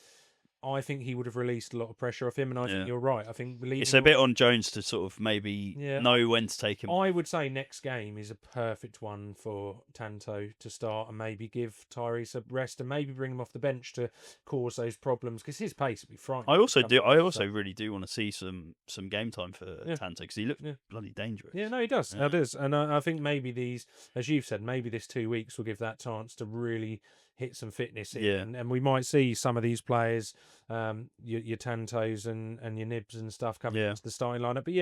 I think he would have released a lot of pressure off him. And I think you're right. I think it's a bit on Jones to sort of maybe know when to take him. I would say next game is a perfect one for Tanto to start and maybe give Tyrese a rest and maybe bring him off the bench to cause those problems, because his pace would be frightening. I also really do want to see some game time for Tanto, because he looks bloody dangerous. Yeah, no, he does. He does. And I think maybe these, as you've said, maybe this 2 weeks will give that chance to really hit some fitness in, and we might see some of these players, your Tantos and your Nibs and stuff coming into the starting lineup. But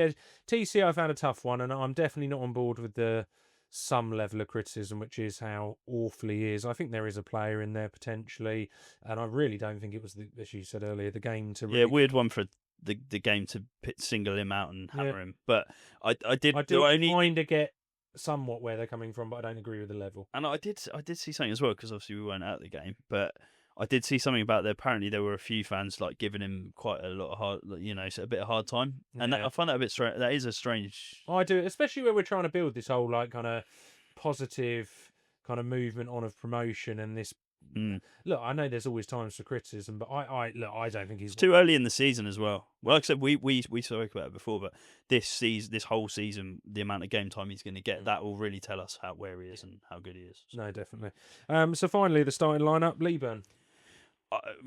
TC I found a tough one, and I'm definitely not on board with the some level of criticism, which is how awful he is. I think there is a player in there potentially, and I really don't think it was, as you said earlier, the game to really... weird one for the game to single him out and hammer him. But I do kind of get somewhat where they're coming from, but I don't agree with the level. And I did see something as well, because obviously we weren't at the game, but I did see something about that. Apparently there were a few fans like giving him quite a lot of hard, a bit of hard time, and I find that a bit strange. That is a strange. I do, especially when we're trying to build this whole like kind of positive kind of movement on of promotion and this look, I know there's always times for criticism, but I don't think he's It's too early in the season as well. Well, like I said, we spoke about it before, but this whole season, the amount of game time he's going to get, that will really tell us where he is and how good he is. No, definitely. So finally, the starting lineup: Leeburn.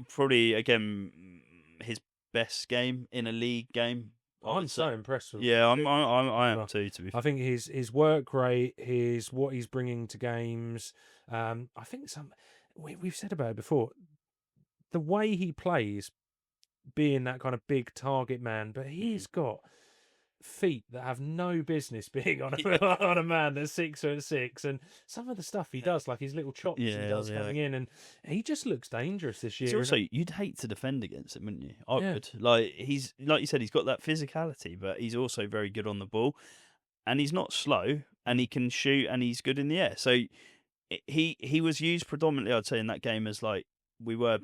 Probably again his best game in a league game. I'm so impressed with. Yeah, I am too. To be fair, I think his work rate, what he's bringing to games. I think we've said about it before. The way he plays, being that kind of big target man, but he's got feet that have no business being on a man that's 6'6", and some of the stuff he does, like his little chops he does coming in, and he just looks dangerous this year. Also, you'd hate to defend against him, wouldn't you? I would. Like he's like you said, he's got that physicality, but he's also very good on the ball, and he's not slow, and he can shoot, and he's good in the air. So he was used predominantly, I'd say, in that game as like we were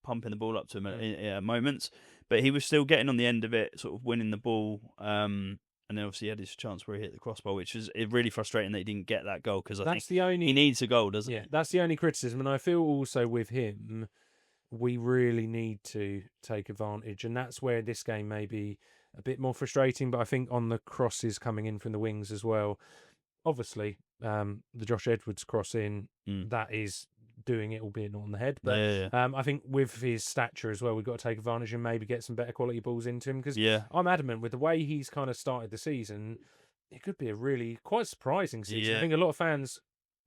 pumping the ball up to him at moments. But he was still getting on the end of it, sort of winning the ball. And then obviously he had his chance where he hit the crossbar, which was really frustrating that he didn't get that goal because I think he needs a goal, doesn't he? Yeah, that's the only criticism. And I feel also with him, we really need to take advantage. And that's where this game may be a bit more frustrating. But I think on the crosses coming in from the wings as well, obviously, the Josh Edwards cross in, that is doing it, albeit not on the head. But I think with his stature as well, we've got to take advantage and maybe get some better quality balls into him. Because I'm adamant with the way he's kind of started the season, it could be a really quite surprising season. I think a lot of fans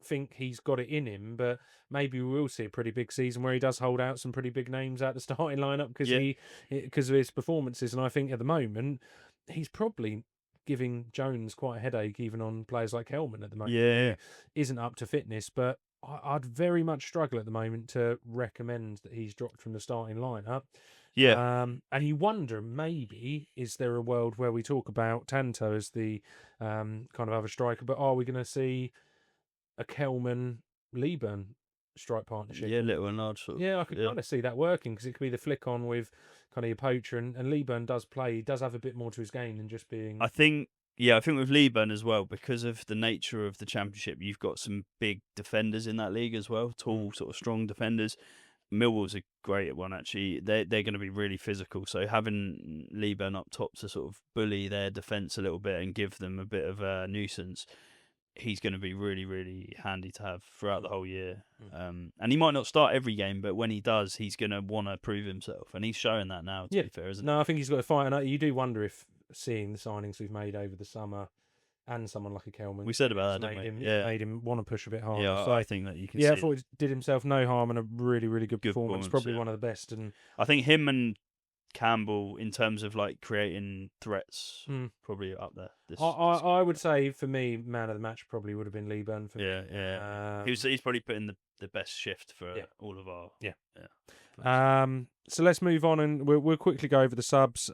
think he's got it in him, but maybe we will see a pretty big season where he does hold out some pretty big names out the starting lineup because of his performances. And I think at the moment he's probably giving Jones quite a headache, even on players like Hellman at the moment. Who isn't up to fitness, but I'd very much struggle at the moment to recommend that he's dropped from the starting lineup. And you wonder, maybe, is there a world where we talk about Tanto as the kind of other striker, but are we going to see a Kelman-Leeburn strike partnership? Yeah, little and large sort of. Yeah, I could kind of see that working because it could be the flick on with kind of your poacher, and Leeburn does play. He does have a bit more to his game than just being. I think with Leeburn as well, because of the nature of the Championship, you've got some big defenders in that league as well, tall, sort of strong defenders. Millwall's a great one, actually. They're going to be really physical, so having Leeburn up top to sort of bully their defence a little bit and give them a bit of a nuisance, he's going to be really, really handy to have throughout the whole year. And he might not start every game, but when he does, he's going to want to prove himself, and he's showing that now, to be fair, isn't he? No, I think he's got a fight, and you do wonder if seeing the signings we've made over the summer and someone like a Kelman, we said about that, didn't we? Made him want to push a bit harder. Yeah, so I think that you can see I thought he did himself no harm and a really, really good performance. Probably one of the best. And I think him and Campbell, in terms of like creating threats, probably up there. I would say for me, man of the match probably would have been Leeburn. He's probably put in the best shift for all of our. So let's move on, and we'll quickly go over the subs.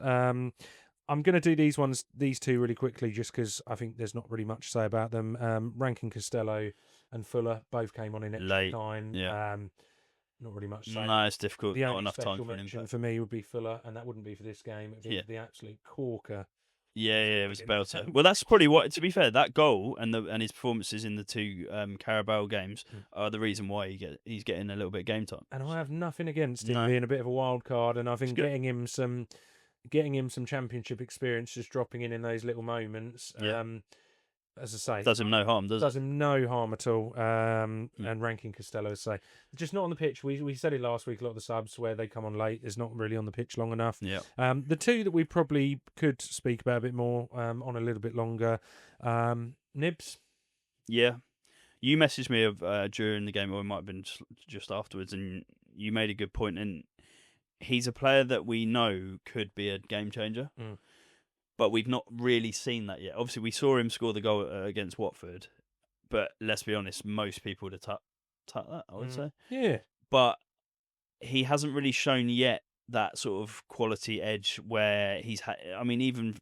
I'm going to do these two really quickly, just because I think there's not really much to say about them. Rankin Costello and Fuller both came on in extra time. Not really much to say. No, it's difficult. The not only enough time special for an mention impact. for me would be Fuller, and that wouldn't be for this game. It'd be the absolute corker. It was a belter. Well, that's probably what. To be fair, that goal and his performances in the two Carabao games are the reason why he's getting a little bit of game time. And I have nothing against him being a bit of a wild card, and I think getting him some Championship experience, just dropping in those little moments. As I say, does him no harm, does it? Does him no harm at all. And Rankin Costello, as I say, just not on the pitch. We said it last week. A lot of the subs where they come on late is not really on the pitch long enough. The two that we probably could speak about a bit more on a little bit longer. Nibs. Yeah, you messaged me during the game, or it might have been just afterwards, and you made a good point. And he's a player that we know could be a game changer. But we've not really seen that yet. Obviously, we saw him score the goal against Watford, but let's be honest, most people would have tut that, I would say. Yeah. But he hasn't really shown yet that sort of quality edge where he's even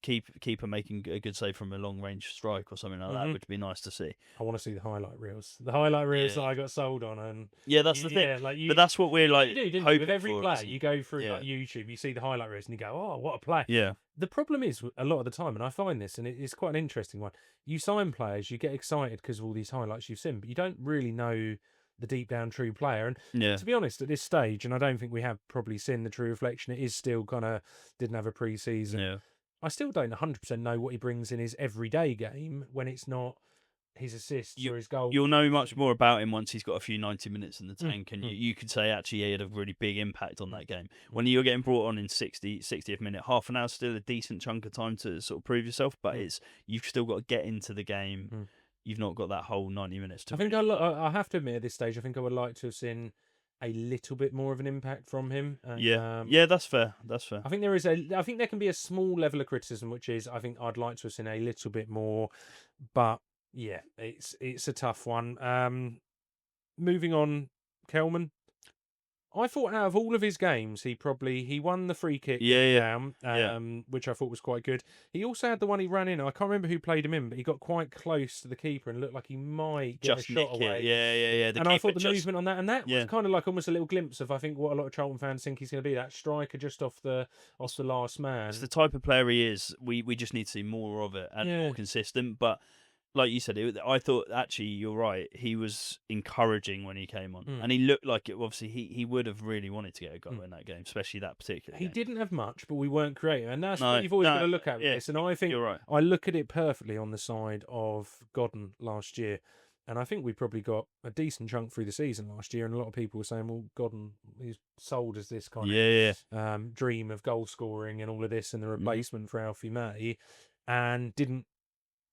keeper making a good save from a long range strike or something like that would be nice to see. I want to see the highlight reels. The highlight reels that I got sold on, and that's the thing. But that's what we're like. You do, hoping with every for, play, you go through like YouTube, you see the highlight reels, and you go, "Oh, what a play!" Yeah. The problem is a lot of the time, and I find this, and it's quite an interesting one. You sign players, you get excited because of all these highlights you've seen, but you don't really know the deep down true player. And Yeah. to be honest, at this stage, and I don't think we have probably seen the true reflection, it is still kind of didn't have a pre-season. Yeah. I still don't 100% know what he brings in his everyday game when it's not his assists or his goals. You'll know much more about him once he's got a few 90 minutes in the tank, and you could say actually he had a really big impact on that game. When you're getting brought on in 60th minute, half an hour still a decent chunk of time to sort of prove yourself, but you've still got to get into the game. You've not got that whole 90 minutes to. I think I have to admit at this stage, I think I would like to have seen a little bit more of an impact from him. Yeah, that's fair. That's fair. I think I think there can be a small level of criticism, which is I think I'd like to have seen a little bit more, but yeah, it's a tough one. Moving on, Kelman. I thought out of all of his games, he won the free kick down, which I thought was quite good. He also had the one he ran in. I can't remember who played him in, but he got quite close to the keeper and looked like he might get Just a shot away. Yeah. And I thought the movement on that, and that was kind of like almost a little glimpse of I think what a lot of Charlton fans think he's going to be, that striker just off the last man. It's the type of player he is. We just need to see more of it and more consistent. But like you said, I thought actually you're right. He was encouraging when he came on, and he looked like it. Obviously, he would have really wanted to get a goal in that game, especially that particular. He game. didn't have much, but we weren't creative, and that's what you've always got to look at with this. And I think you're right. I look at it perfectly on the side of Godden last year, and I think we probably got a decent chunk through the season last year. And a lot of people were saying, "Well, Godden he's sold as this kind of dream of goal scoring and all of this, and the replacement for Alfie May," and didn't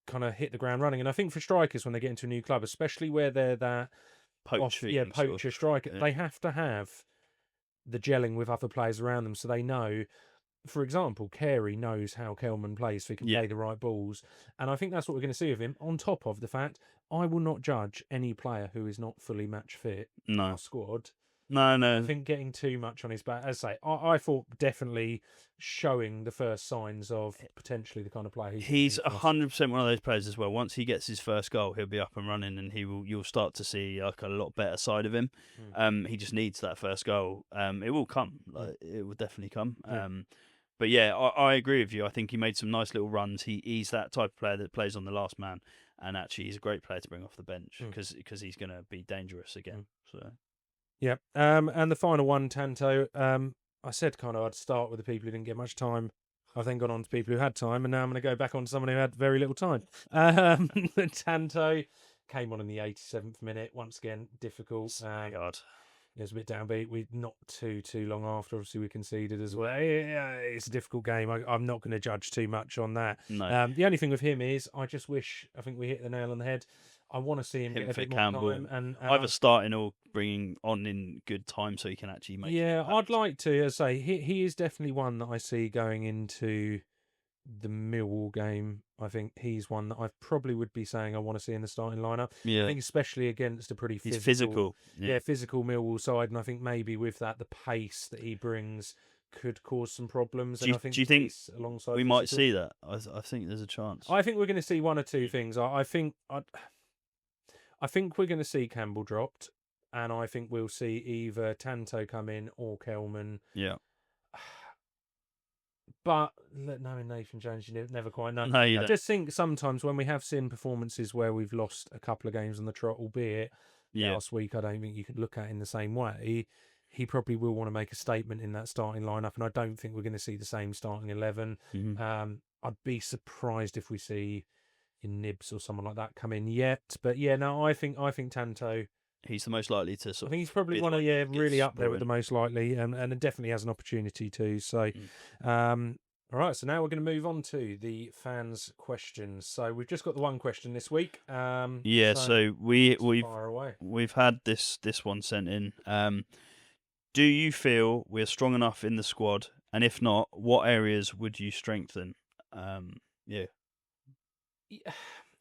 kind of hit the ground running. And I think for strikers when they get into a new club, especially where they're that poacher striker, they have to have the gelling with other players around them, so they know. For example, Carey knows how Kelman plays, so he can play the right balls, and I think that's what we're going to see of him. On top of the fact, I will not judge any player who is not fully match fit in our squad. No. I think getting too much on his back. As I say, I thought definitely showing the first signs of potentially the kind of player he's 100% one of those players as well. Once he gets his first goal, he'll be up and running, and you'll start to see like a lot better side of him. He just needs that first goal. It will come. It will definitely come. But yeah, I agree with you. I think he made some nice little runs. He's that type of player that plays on the last man, and actually he's a great player to bring off the bench because he's going to be dangerous again. So. Yeah. And the final one, Tanto. I said kind of I'd start with the people who didn't get much time. I've then gone on to people who had time, and now I'm going to go back on to someone who had very little time. Tanto came on in the 87th minute. Once again, difficult. God. It was a bit downbeat. We not too long after. Obviously, we conceded as well. It's a difficult game. I'm not going to judge too much on that. No. The only thing with him is I just wish. I think we hit the nail on the head. I want to see him get a bit more time, and either starting or bringing on in good time so he can actually make. Yeah, I'd like to. As I say, he is definitely one that I see going into the Millwall game. I think he's one that I probably would be saying I want to see in the starting lineup. Yeah, I think especially against a pretty physical, physical Millwall side, and I think maybe with that the pace that he brings could cause some problems. Do you think alongside we might see that? I think there's a chance. I think we're going to see one or two things. I think we're going to see Campbell dropped, and I think we'll see either Tanto come in or Kelman. Yeah. But knowing Nathan Jones, you never quite know. No, you I don't. just think sometimes when we have seen performances where we've lost a couple of games on the trot, albeit last week, I don't think you could look at it in the same way. He probably will want to make a statement in that starting lineup, and I don't think we're going to see the same starting 11. I'd be surprised if we see in Nibs or someone like that come in yet. But yeah, no, I think Tanto. He's the most likely to sort of. I think he's probably one of really up there with the most likely, and it definitely has an opportunity too. So, all right. So now we're going to move on to the fans' questions. So we've just got the one question this week. So we've had this one sent in. Do you feel we're strong enough in the squad? And if not, what areas would you strengthen?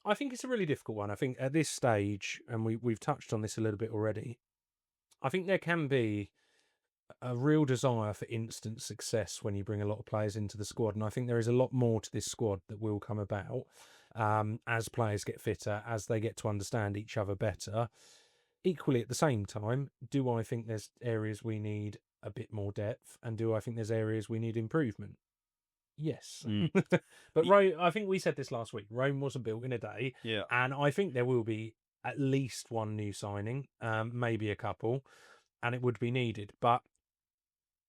I think it's a really difficult one. I think at this stage, and we've touched on this a little bit already, I think there can be a real desire for instant success when you bring a lot of players into the squad. And I think there is a lot more to this squad that will come about as players get fitter, as they get to understand each other better. Equally, at the same time, do I think there's areas we need a bit more depth? And do I think there's areas we need improvement? Yes. But Rome, I think we said this last week, Rome wasn't built in a day. Yeah. And I think there will be at least one new signing, maybe a couple, and it would be needed. But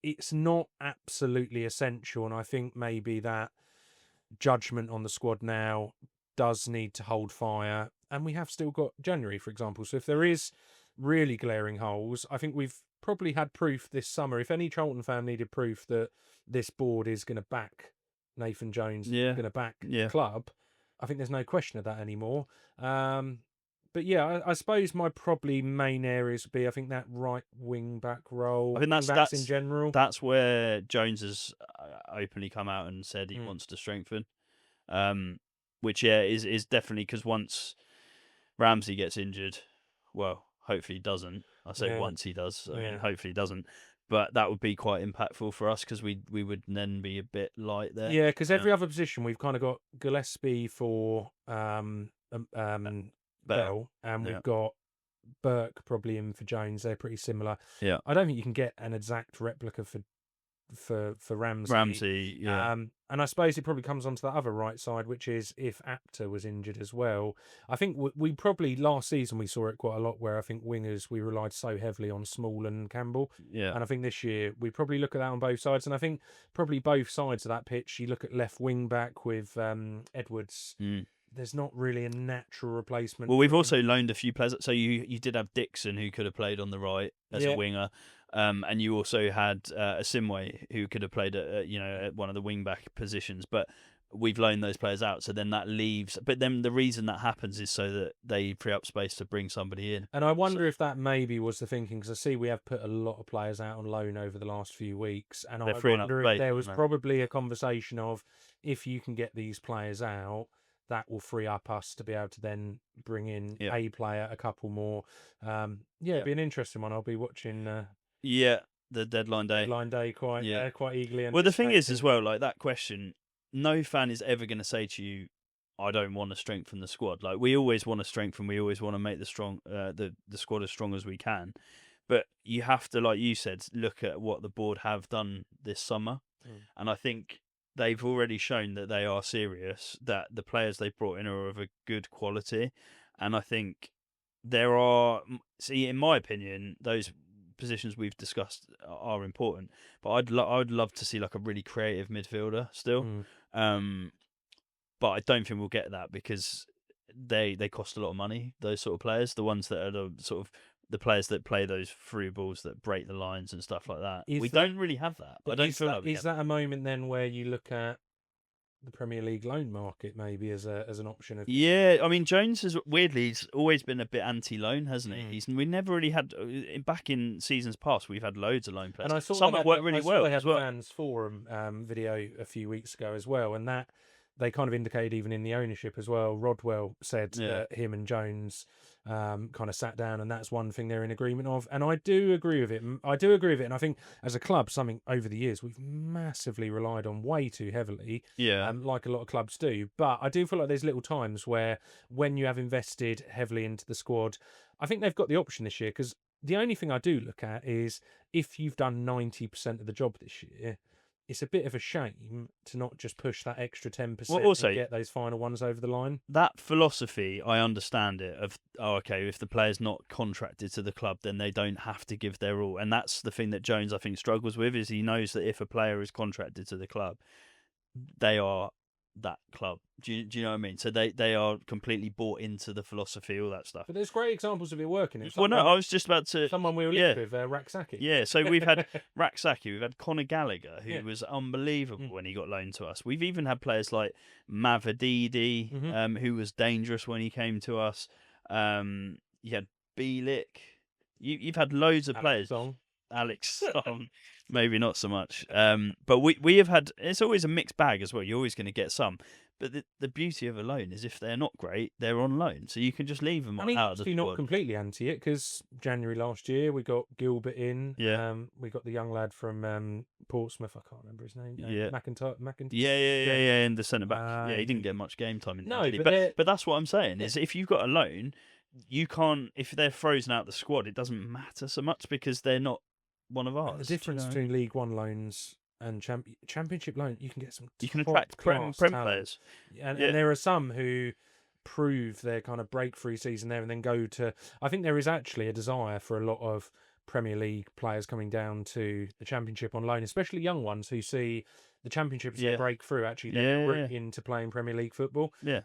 it's not absolutely essential, and I think maybe that judgment on the squad now does need to hold fire. And we have still got January, for example. So if there is really glaring holes, I think we've probably had proof this summer. If any Charlton fan needed proof that this board is going to back Nathan Jones, going to back the club, I think there's no question of that anymore. But yeah, I suppose my probably main areas would be, I think, that right wing back role. I think that's in general. That's where Jones has openly come out and said he wants to strengthen. Which is definitely, because once Ramsey gets injured, well, hopefully he doesn't. I say once he does. I mean, hopefully he doesn't. But that would be quite impactful for us, because we would then be a bit light there. Yeah, because every other position we've kind of got Gillespie for Bell, and we've got Burke probably in for Jones. They're pretty similar. Yeah, I don't think you can get an exact replica for Ramsey. And I suppose it probably comes onto the other right side, which is if Apter was injured as well. I think we probably last season we saw it quite a lot, where I think wingers we relied so heavily on Small and Campbell. Yeah, and I think this year we probably look at that on both sides, and I think probably both sides of that pitch. You look at left wing back with Edwards. There's not really a natural replacement. Well, we've also loaned a few players. So you did have Dixon, who could have played on the right as a winger. And you also had Asimwe, who could have played at one of the wing back positions, but we've loaned those players out. So then that leaves. But then the reason that happens is so that they free up space to bring somebody in. And I wonder if that maybe was the thinking, because I see we have put a lot of players out on loan over the last few weeks, and I wonder if there was probably a conversation of, if you can get these players out, that will free up us to be able to then bring in a player, a couple more. It'd be an interesting one. I'll be watching. The deadline day. Quite eagerly. Well, the thing is as well, like that question, no fan is ever going to say to you, I don't want to strengthen the squad. Like, we always want to strengthen. We always want to make the squad as strong as we can. But you have to, like you said, look at what the board have done this summer. And I think they've already shown that they are serious, that the players they've brought in are of a good quality. And I think there are, in my opinion, those positions we've discussed are important, but I'd love to see like a really creative midfielder still. But I don't think we'll get that, because they cost a lot of money, those sort of players, the ones that are the sort of the players that play those through balls that break the lines and stuff like that. Don't really have that. I don't feel like is that a moment then where you look at the Premier League loan market maybe as an option? I mean, Jones has he's always been a bit anti-loan, hasn't he? We never really had, back in seasons past, we've had loads of loan players. And I saw some that worked really well. They had fans forum video a few weeks ago as well, and that they kind of indicated even in the ownership as well. Rodwell said that him and Jones kind of sat down, and that's one thing they're in agreement of. And I do agree with it. And I think as a club, something over the years we've massively relied on way too heavily. Like a lot of clubs do. But I do feel like there's little times where, when you have invested heavily into the squad, I think they've got the option this year, because the only thing I do look at is, if you've done 90% of the job this year, it's a bit of a shame to not just push that extra 10% and get those final ones over the line. That philosophy, I understand it, of, if the player's not contracted to the club, then they don't have to give their all. And that's the thing that Jones, I think, struggles with, is he knows that if a player is contracted to the club, they are that club. Do you know what I mean? So they are completely bought into the philosophy, all that stuff. But there's great examples of it working. I was just about to... Someone we were linked with, Raksaki. Yeah, so we've had Raksaki, we've had Conor Gallagher, who was unbelievable when he got loaned to us. We've even had players like Mavadidi, who was dangerous when he came to us. You had Bielik. You've had loads of players. Alex Song, maybe not so much. But we have had, it's always a mixed bag as well. You're always going to get some. But the beauty of a loan is, if they're not great, they're on loan. So you can just leave them out of the squad. Not completely anti it, because January last year we got Gilbert in. We got the young lad from Portsmouth. I can't remember his name. McIntyre. In the centre back. He didn't get much game time in the but that's what I'm saying, is if you've got a loan, you can't, if they're frozen out the squad, it doesn't matter so much, because they're not one of ours. The difference between League One loans and Championship loans, you can get some. You can attract prem players, and there are some who prove their kind of breakthrough season there and then go to. I think there is actually a desire for a lot of Premier League players coming down to the Championship on loan, especially young ones who see the Championship as their breakthrough. Actually, they're route into playing Premier League football. Yeah.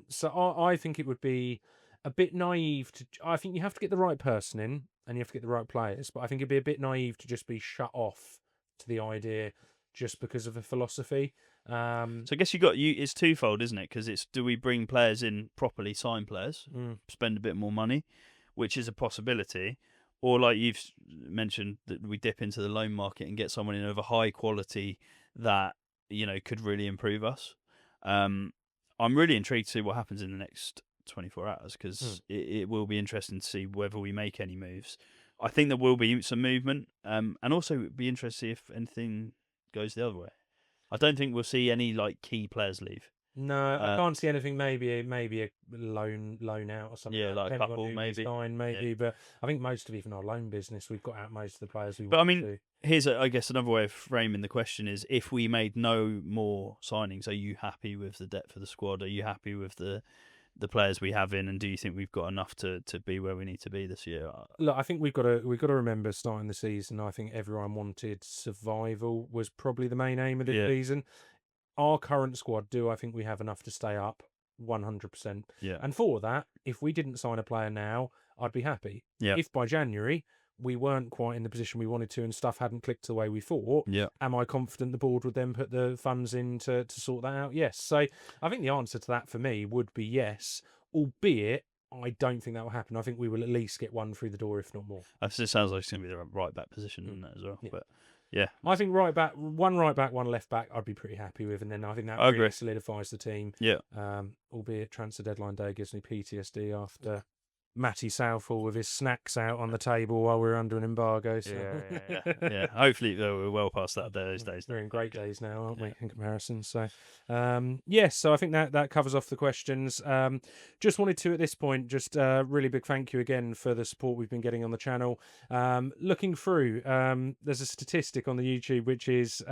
So I think it would be a bit naive to. I think you have to get the right person in and you have to get the right players, but I think it'd be a bit naive to just be shut off to the idea just because of a philosophy. So I guess it's twofold, isn't it? Because it's, do we bring players in, properly signed players, spend a bit more money, which is a possibility, or like you've mentioned, that we dip into the loan market and get someone in of a high quality that, you know, could really improve us. I'm really intrigued to see what happens in the next 24 hours, because it will be interesting to see whether we make any moves. I think there will be some movement, and also it'd be interesting if anything goes the other way. I don't think we'll see any like key players leave. No, I can't see anything. Maybe a loan out or something. Yeah, like a couple, maybe. Yeah. But I think most of even our loan business, we've got out most of the players we. But want I mean, to. here's I guess another way of framing the question is: if we made no more signings, are you happy with the depth of the squad? Are you happy with the players we have in, and do you think we've got enough to be where we need to be this year? Look, I think we've got to remember starting the season. I think everyone wanted survival was probably the main aim of this season. Our current squad, I think we have enough to stay up 100%. Yeah. And for that, if we didn't sign a player now, I'd be happy. Yeah. If by January we weren't quite in the position we wanted to and stuff hadn't clicked the way we thought, am I confident the board would then put the funds in to sort that out? Yes. So I think the answer to that for me would be yes, albeit I don't think that will happen. I think we will at least get one through the door, if not more. It sounds like it's going to be the right back position, isn't it, as well? Yeah. But yeah, I think one right back, one left back, I'd be pretty happy with, and then I think that really solidifies the team. Yeah. Albeit transfer deadline day gives me PTSD after Matty Southall with his snacks out on the table while we're under an embargo. So. Yeah. Hopefully we're well past those days. We're in great days now, aren't we, in comparison? So, yes. So I think that covers off the questions. Just wanted to, at this point, just really big thank you again for the support we've been getting on the channel. Looking through, there's a statistic on the YouTube which is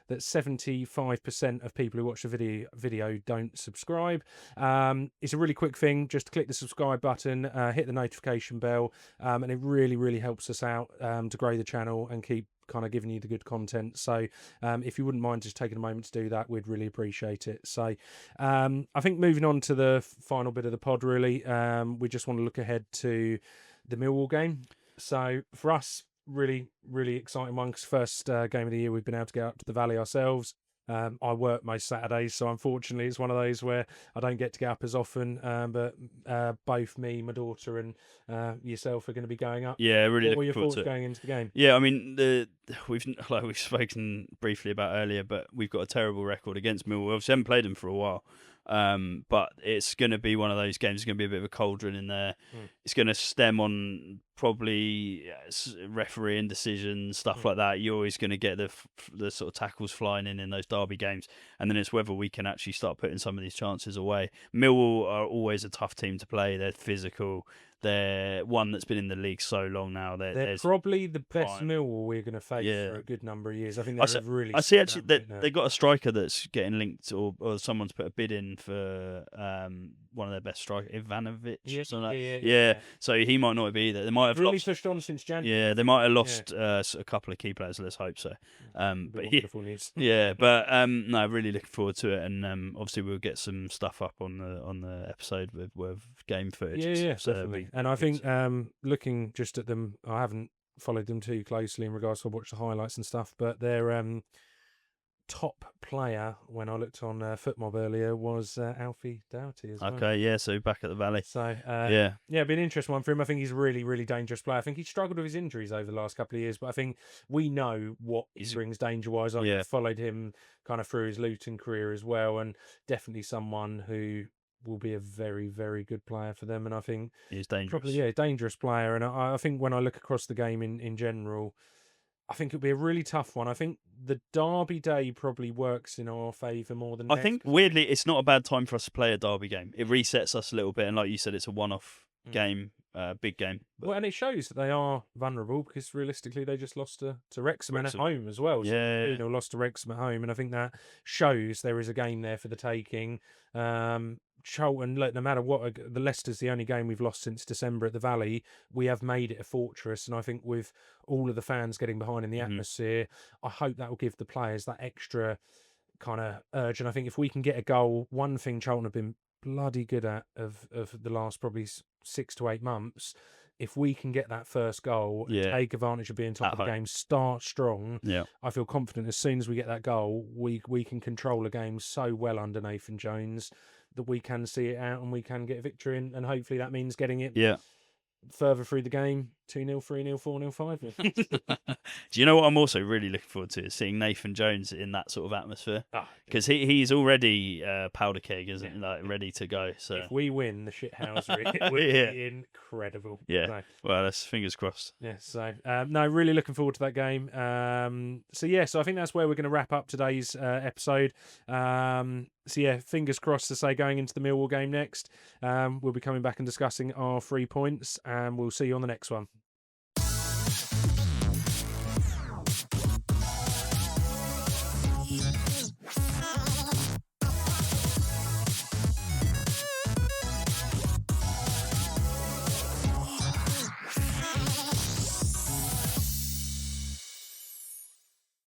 that 75% of people who watch the video don't subscribe. It's a really quick thing. Just click the subscribe button, hit the notification bell, and it really, really helps us out to grow the channel and keep kind of giving you the good content. So if you wouldn't mind just taking a moment to do that, we'd really appreciate it. So I think moving on to the final bit of the pod, really, we just want to look ahead to the Millwall game. So for us, really, really exciting one, because first game of the year we've been able to get up to the Valley ourselves. I work most Saturdays, so unfortunately it's one of those where I don't get to get up as often, but both me, my daughter and yourself are going to be going up. Yeah, really. What were your thoughts going into the game? Yeah, I mean, we've spoken briefly about earlier, but we've got a terrible record against Millwall. Obviously haven't played them for a while. But it's going to be one of those games. It's going to be a bit of a cauldron in there. It's going to stem on probably refereeing decisions, stuff like that. You're always going to get the sort of tackles flying in those derby games, and then it's whether we can actually start putting some of these chances away. Millwall are always a tough team to play. They're physical. They're one that's been in the league so long now. They're probably the best Millwall we're going to face for a good number of years. I think they're really. I see actually that they got a striker that's getting linked, or someone's put a bid in for one of their best strikers, Ivanovic. Yeah. So he might not be there. They might have really pushed on since January. Yeah, they might have lost a couple of key players. Let's hope so. But wonderful news. But no, really looking forward to it, and obviously we'll get some stuff up on the episode with game footage. Yeah, definitely. And I think looking just at them, I haven't followed them too closely in regards to watch the highlights and stuff, but their top player when I looked on FootMob earlier was Alfie Doughty as well. Okay, yeah, so back at the Valley. So it'd be an interesting one for him. I think he's a really, really dangerous player. I think he struggled with his injuries over the last couple of years, but I think we know what he brings danger-wise. I've followed him kind of through his Luton career as well, and definitely someone who will be a very, very good player for them. And I think he's dangerous. Probably, dangerous player. And I think when I look across the game in general, I think it'll be a really tough one. I think the derby day probably works in our favour more than I think, weirdly, it's not a bad time for us to play a derby game. It resets us a little bit. And like you said, it's a one-off game, big game. But... Well, and it shows that they are vulnerable, because realistically they just lost to Wrexham and at home as well. So, lost to Wrexham at home. And I think that shows there is a game there for the taking. Charlton, look, no matter what, the Leicester's the only game we've lost since December at the Valley. We have made it a fortress, and I think with all of the fans getting behind in the atmosphere, I hope that will give the players that extra kind of urge. And I think if we can get a goal, one thing Charlton have been bloody good at of the last probably 6 to 8 months, if we can get that first goal, take advantage of being top of the game, start strong, I feel confident as soon as we get that goal, we can control the game so well under Nathan Jones that we can see it out and we can get a victory, and hopefully that means getting it further through the game, 2-0, 3-0, 4-0, 5-0. Do you know what I'm also really looking forward to? Is seeing Nathan Jones in that sort of atmosphere. Because he's already powder keg, isn't he? Like, ready to go. So if we win the shithousery, it would be incredible. Yeah. So, well, that's fingers crossed. Yeah, so no, really looking forward to that game. So I think that's where we're going to wrap up today's episode. So yeah, fingers crossed to say going into the Millwall game next. We'll be coming back and discussing our 3 points, and we'll see you on the next one.